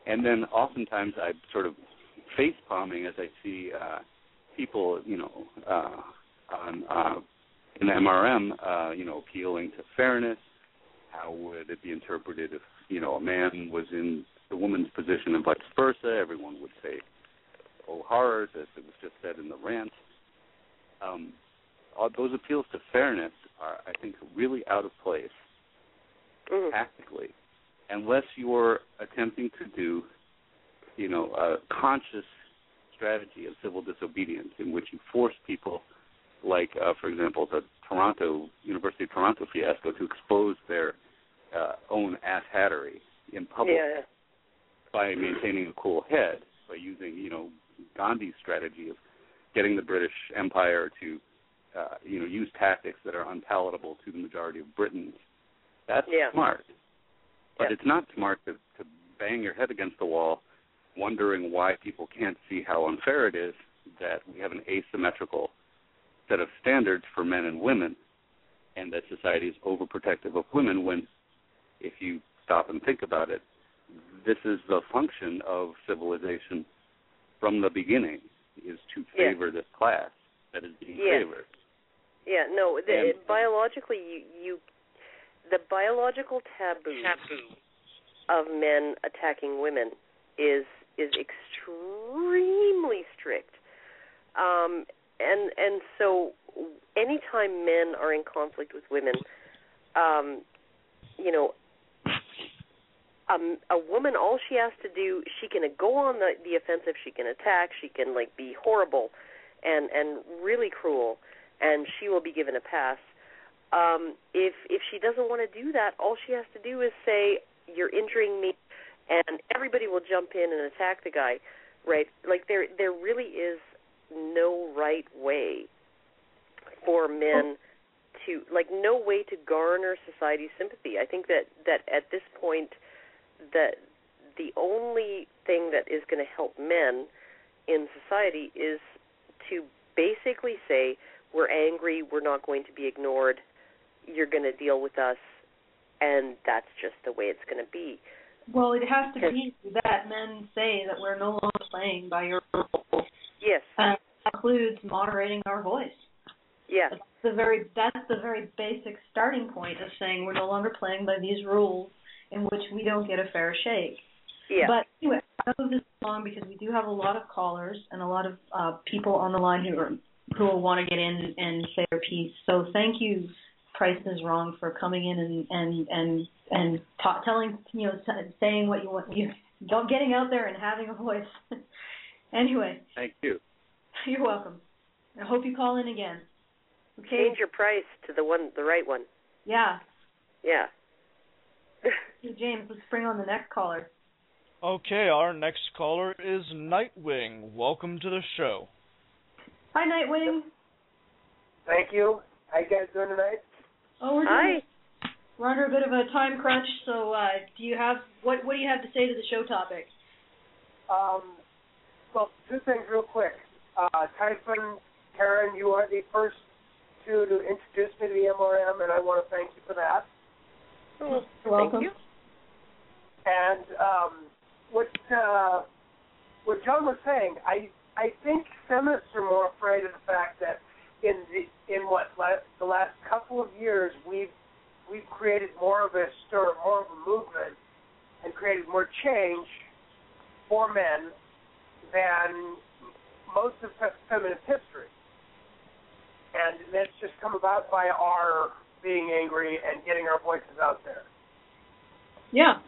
And then oftentimes I'm sort of face-palming as I see people, in the MRM, appealing to fairness. How would it be interpreted if, a man was in the woman's position and vice versa? Everyone would say, oh, horrors, as it was just said in the rant. Those appeals to fairness are, I think, really out of place tactically, unless you're attempting to do, a conscious strategy of civil disobedience in which you force people, like, for example, the University of Toronto fiasco, to expose their own asshattery in public by maintaining a cool head, by using, Gandhi's strategy of getting the British Empire to, use tactics that are unpalatable to the majority of Britons. That's smart. But it's not smart to bang your head against the wall wondering why people can't see how unfair it is that we have an asymmetrical set of standards for men and women, and that society is overprotective of women when, if you stop and think about it, this is the function of civilization from the beginning, is to favor this class that is being favored. Yeah, no, biologically, the biological taboo of men attacking women is extremely strict. And so anytime men are in conflict with women, a woman, all she has to do, she can go on the offensive, she can attack, she can be horrible and really cruel, and she will be given a pass. If she doesn't want to do that, all she has to do is say, you're injuring me, and everybody will jump in and attack the guy, right? There really is no right way for men to, no way to garner society's sympathy. I think that at this point, that the only thing that is going to help men in society is to basically say, we're angry, we're not going to be ignored, you're going to deal with us, and that's just the way it's going to be. Well, it has to be that men say that we're no longer playing by your rules. Yes. And that includes moderating our voice. Yeah. That's the very basic starting point of saying we're no longer playing by these rules in which we don't get a fair shake. Yeah. But anyway, I'll move this along because we do have a lot of callers and a lot of people on the line who will want to get in and say their piece. So thank you, Price is Wrong, for coming in and telling, saying what you want, getting out there and having a voice. Anyway. Thank you. You're welcome. I hope you call in again. Okay. Change your price to the right one. Yeah. Yeah. James, let's bring on the next caller. Okay, our next caller is Nightwing. Welcome to the show. Hi, Nightwing. Thank you. How you guys doing tonight? Oh, we're under a bit of a time crunch, so do you have what do you have to say to the show topic? Well, two things real quick. Typhon, Karen, you are the first two to introduce me to the MRM, and I want to thank you for that. Oh, you're welcome. Thank you. And what John was saying, I think feminists are more afraid of the fact that in the last couple of years we've created more of a stir, more of a movement, and created more change for men than most of feminist history. And that's just come about by our being angry and getting our voices out there. Yeah,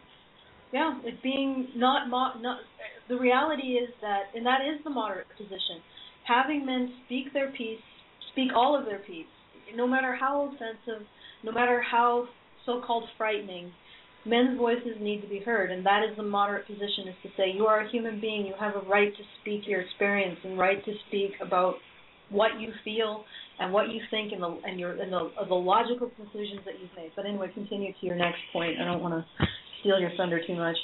it's being not the reality is that, and that is the moderate position, having men speak their piece, speak all of their piece. no matter how offensive, no matter how so-called frightening, men's voices need to be heard, and that is the moderate position, is to say you are a human being, you have a right to speak your experience and right to speak about what you feel and what you think and the logical conclusions that you've made. But anyway, continue to your next point. I don't want to steal your thunder too much.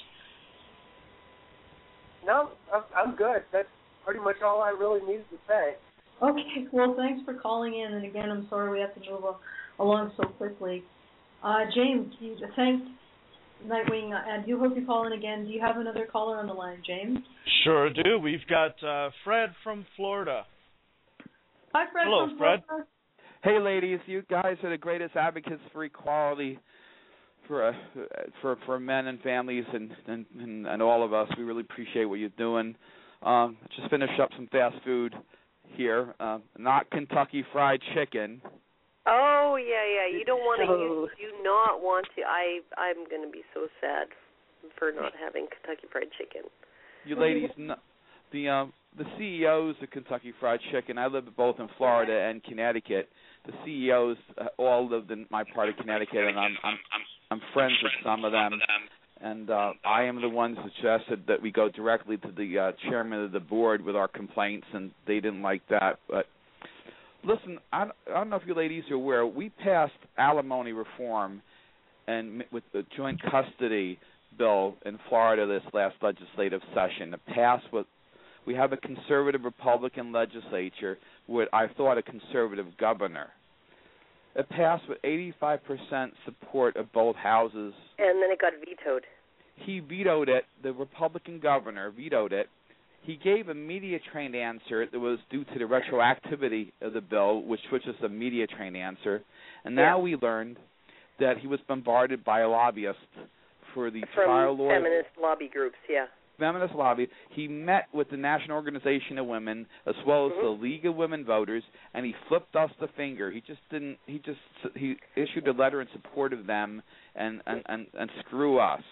No, I'm good. That's pretty much all I really needed to say. Okay, well, thanks for calling in, and again, I'm sorry we have to move along so quickly. James, thanks, Nightwing, and do hope you call in again. Do you have another caller on the line, James? Sure do. We've got Fred from Florida. Hi, Fred. Hello, from Fred. Florida. Hey, ladies, you guys are the greatest advocates for equality for men and families and all of us. We really appreciate what you're doing. Just finished up some fast food here, not Kentucky Fried Chicken. Oh, yeah. You don't want to. You do not want to. I'm going to be so sad for not having Kentucky Fried Chicken. You ladies, the CEOs of Kentucky Fried Chicken, I live both in Florida and Connecticut. The CEOs all lived in my part of Connecticut, and I'm friends with some of them. And I am the one who suggested that we go directly to the chairman of the board with our complaints, and they didn't like that. But listen, I don't know if you ladies are aware, we passed alimony reform and with the joint custody bill in Florida this last legislative session. It passed we have a conservative Republican legislature with, I thought, a conservative governor. It passed with 85% support of both houses. And then it got vetoed. He vetoed it. The Republican governor vetoed it. He gave a media-trained answer that was due to the retroactivity of the bill, which was just a media-trained answer. And now we learned that he was bombarded by a lobbyist for the trial lawyer. From feminist lobby groups, Feminist lobby. He met with the National Organization of Women as well as the League of Women Voters, and he flipped us the finger. He issued a letter in support of them and screw us.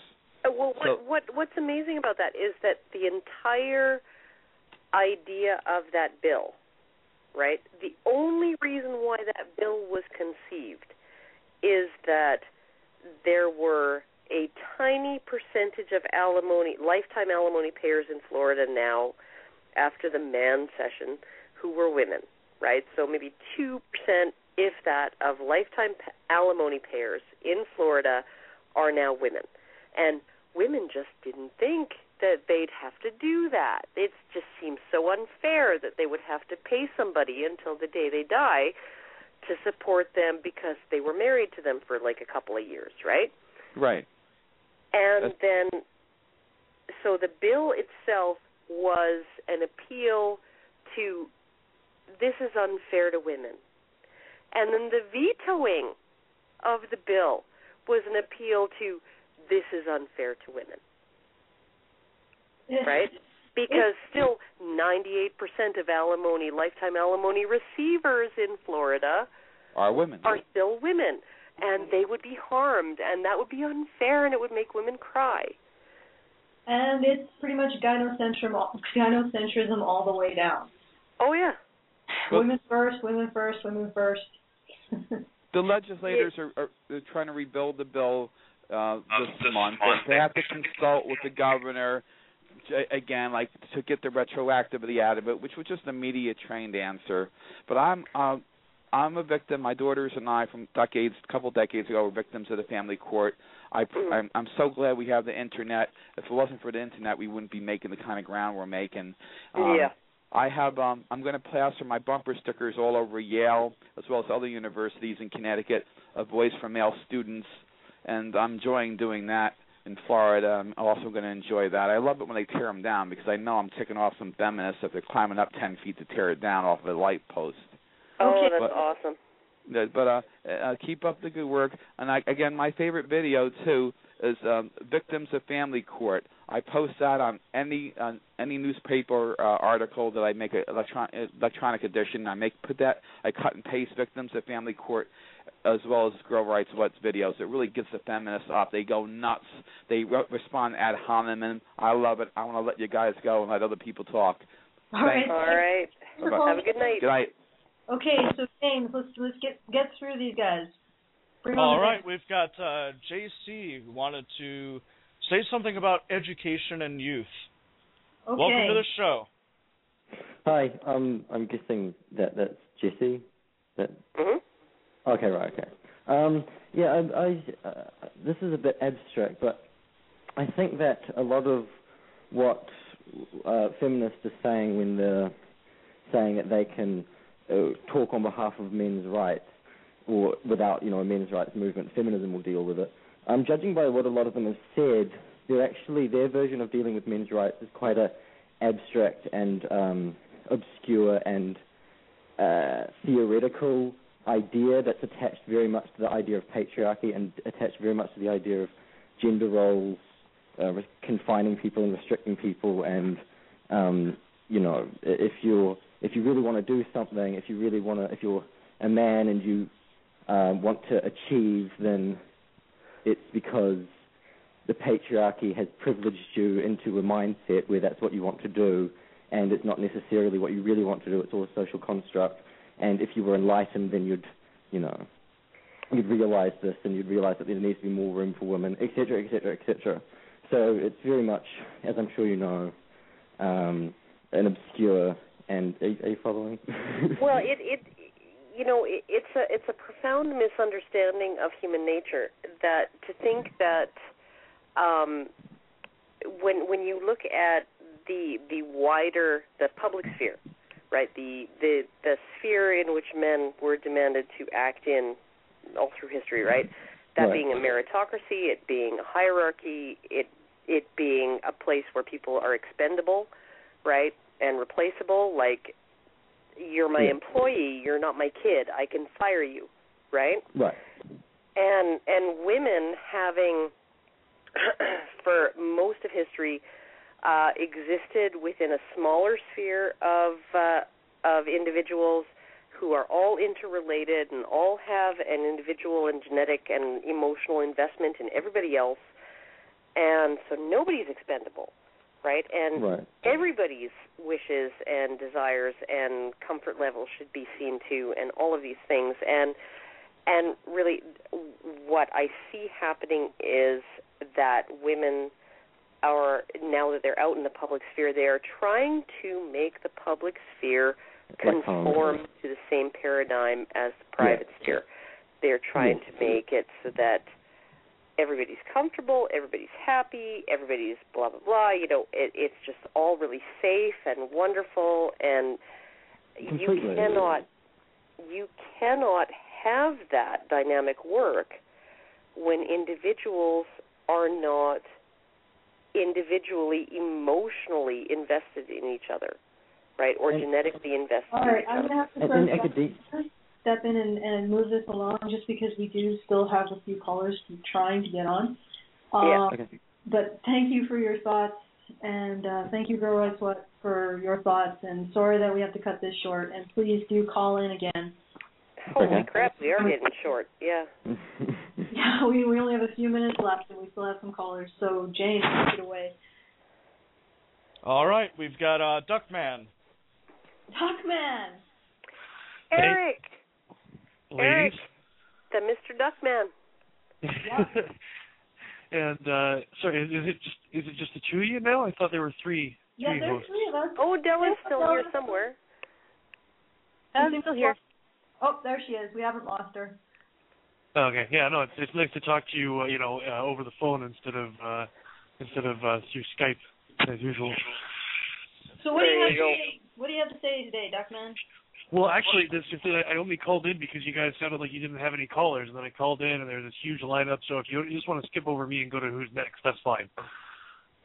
Well, what's amazing about that is that the entire idea of that bill, right? The only reason why that bill was conceived is that there were a tiny percentage of lifetime alimony payers in Florida now, after the Mann session, who were women, right? So maybe 2%, if that, of lifetime alimony payers in Florida are now women. And women just didn't think that they'd have to do that. It just seems so unfair that they would have to pay somebody until the day they die to support them because they were married to them for like a couple of years, right? Right. And then, so the bill itself was an appeal to, this is unfair to women. And then the vetoing of the bill was an appeal to, this is unfair to women. Right? Because still 98% of lifetime alimony receivers in Florida are women. Are still women. And they would be harmed, and that would be unfair, and it would make women cry. And it's pretty much gynocentrism all the way down. Oh, yeah. Women first, women first, women first. The legislators are trying to rebuild the bill this month. They have to consult with the governor, again, like to get the retroactivity out of it, which was just a media-trained answer. But I'm a victim. My daughters and I, from a couple decades ago, were victims of the family court. I'm so glad we have the internet. If it wasn't for the internet, we wouldn't be making the kind of ground we're making. I have. I'm going to plaster my bumper stickers all over Yale, as well as other universities in Connecticut. A voice for male students, and I'm enjoying doing that in Florida. I'm also going to enjoy that. I love it when they tear them down because I know I'm ticking off some feminists if they're climbing up 10 feet to tear it down off of a light post. Oh, that's awesome. But keep up the good work. And again, my favorite video too is Victims of Family Court. I post that on any newspaper article that I make an electronic edition. I cut and paste Victims of Family Court as well as Girl Rights What's videos. It really gets the feminists up. They go nuts. They respond ad hominem. I love it. I want to let you guys go and let other people talk. All right. Have a good night. Good night. Okay, so James, let's get through these guys. All right, we've got JC who wanted to say something about education and youth. Okay. Welcome to the show. Hi, I'm guessing that's Jesse. Okay, right, okay. This is a bit abstract, but I think that a lot of what feminists are saying when they're saying that they can talk on behalf of men's rights, or without, a men's rights movement, feminism will deal with it. Judging by what a lot of them have said, their version of dealing with men's rights is quite a abstract and obscure and theoretical idea that's attached very much to the idea of patriarchy and attached very much to the idea of gender roles, confining people and restricting people, and if you really want to do something, if you're a man and you want to achieve, then it's because the patriarchy has privileged you into a mindset where that's what you want to do, and it's not necessarily what you really want to do. It's all a social construct. And if you were enlightened, then you'd realize this, and you'd realize that there needs to be more room for women, etc., etc., etc. So it's very much, as I'm sure you know, an obscure and are you following? Well, it's a profound misunderstanding of human nature that to think that when you look at the public sphere, right, the sphere in which men were demanded to act in all through history, right, that being a meritocracy, it being a hierarchy, it being a place where people are expendable, right, and replaceable, like you're my employee, you're not my kid, I can fire you, right? Right. And women having, for most of history, existed within a smaller sphere of individuals who are all interrelated and all have an individual and genetic and emotional investment in everybody else, and so nobody's expendable, right? And everybody's wishes and desires and comfort levels should be seen to, and all of these things. And really what I see happening is that women are, now that they're out in the public sphere, they are trying to make the public sphere conform to the same paradigm as the private sphere. They're trying to make it so that everybody's comfortable, everybody's happy, everybody's blah, blah, blah. It's just all really safe and wonderful, and you cannot have that dynamic work when individuals are not individually, emotionally invested in each other, right, or genetically invested in each other. I'm going to have to step in and move this along, just because we do still have a few callers trying to get on. But thank you for your thoughts, and thank you, Girl Rights What, for your thoughts, and sorry that we have to cut this short, and please do call in again. Holy crap, we are getting short, yeah. Yeah, we only have a few minutes left, and we still have some callers, so James, take it away. All right, we've got Duckman. Duckman! Eric! Ladies? Eric, the Mr. Duckman. And sorry, is it just the two of you now? I thought there were three. Yeah, there's hosts. three of us. Oh, Della's still here somewhere. I'm still here. Oh, there she is. We haven't lost her. Okay, yeah, no, it's nice to talk to you, over the phone instead of through Skype as usual. So what do you have to say today, Duckman? Well, actually, I only called in because you guys sounded like you didn't have any callers, and then I called in, and there's this huge lineup. So if you just want to skip over me and go to who's next, that's fine.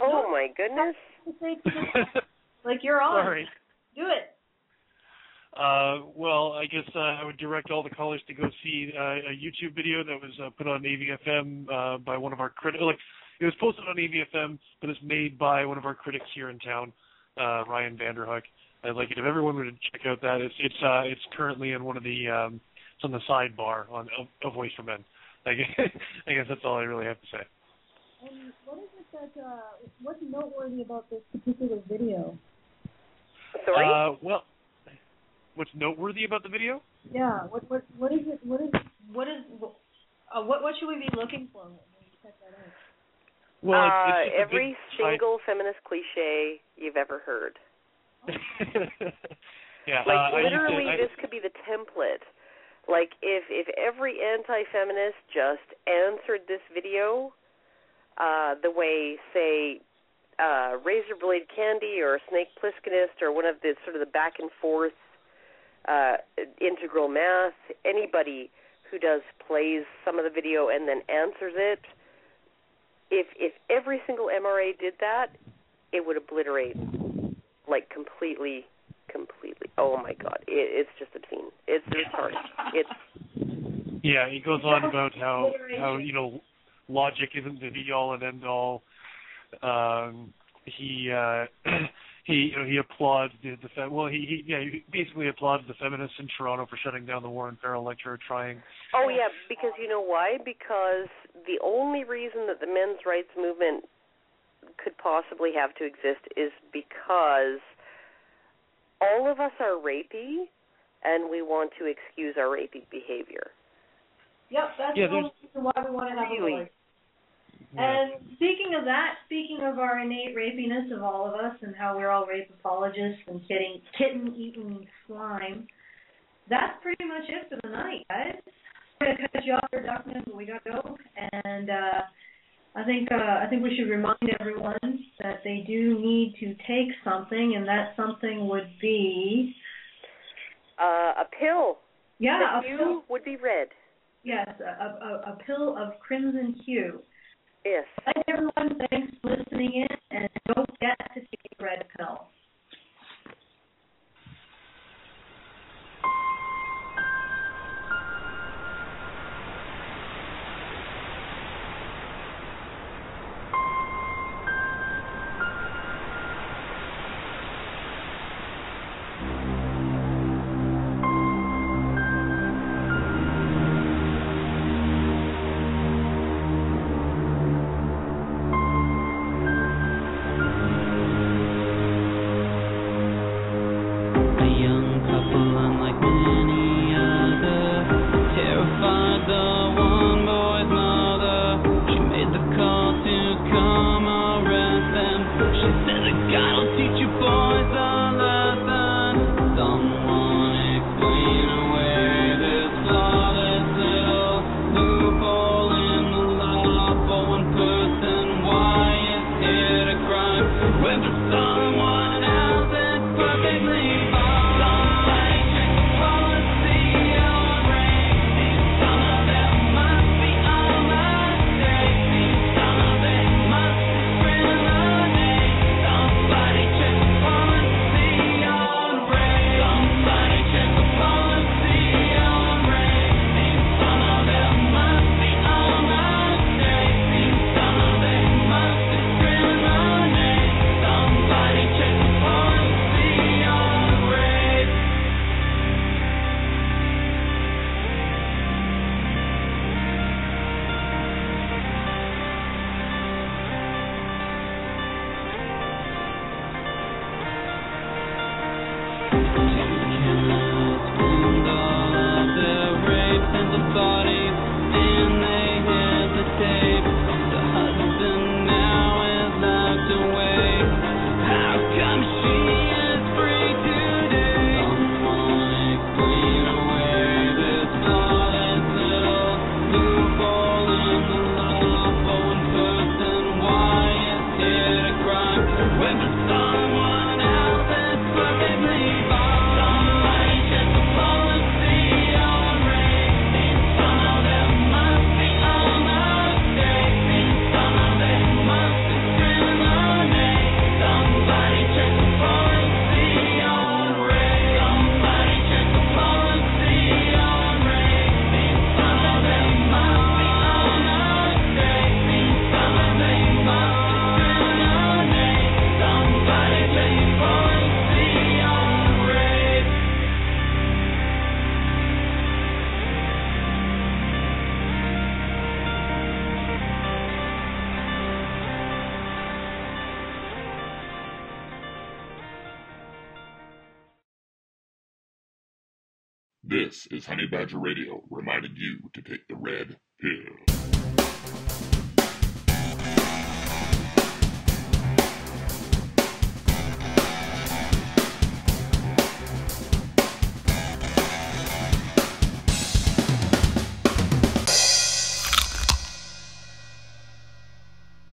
Oh my goodness! Like you're on. Sorry. Do it. Well, I guess I would direct all the callers to go see a YouTube video that was put on AVFM by one of our critics. Like, it was posted on AVFM, but it's made by one of our critics here in town, Ryan Vanderhoek. I'd like it if everyone would check out that. It's currently in one of the it's on the sidebar on A Voice for Men. I guess that's all I really have to say. And what is it that what's noteworthy about this particular video? Sorry. what's noteworthy about the video? Yeah. What is it? What should we be looking for when we check that out? Well, it's every single feminist cliche you've ever heard. Yeah. Literally, this could be the template. Like, if every anti-feminist just answered this video the way, say, Razor Blade Candy or Snake Plisskenist or one of the sort of the back and forth integral math, anybody who plays some of the video and then answers it, if every single MRA did that, it would obliterate, like, completely. Oh my God, it's just obscene. It's retarded. Yeah, he goes on about how logic isn't the be all and end all. He applauds he basically applauds the feminists in Toronto for shutting down the Warren Farrell lecture, trying. Oh yeah, because you know why? Because the only reason that the men's rights movement could possibly have to exist is because all of us are rapey, and we want to excuse our rapey behavior. Yep, that's the only reason why we want to have a voice. Yeah. And speaking of our innate rapiness of all of us and how we're all rape apologists and kitten-eating slime, that's pretty much it for the night, guys. I'm going to cut you off there, Duckman, but we got to go. And I think we should remind everyone that they do need to take something, and that something would be a pill. Yeah, the hue would be red. Yes, a pill of crimson hue. Yes. Hi everyone, thanks for listening in, and don't forget to take the red pill. This is Honey Badger Radio, reminding you to take the red pill.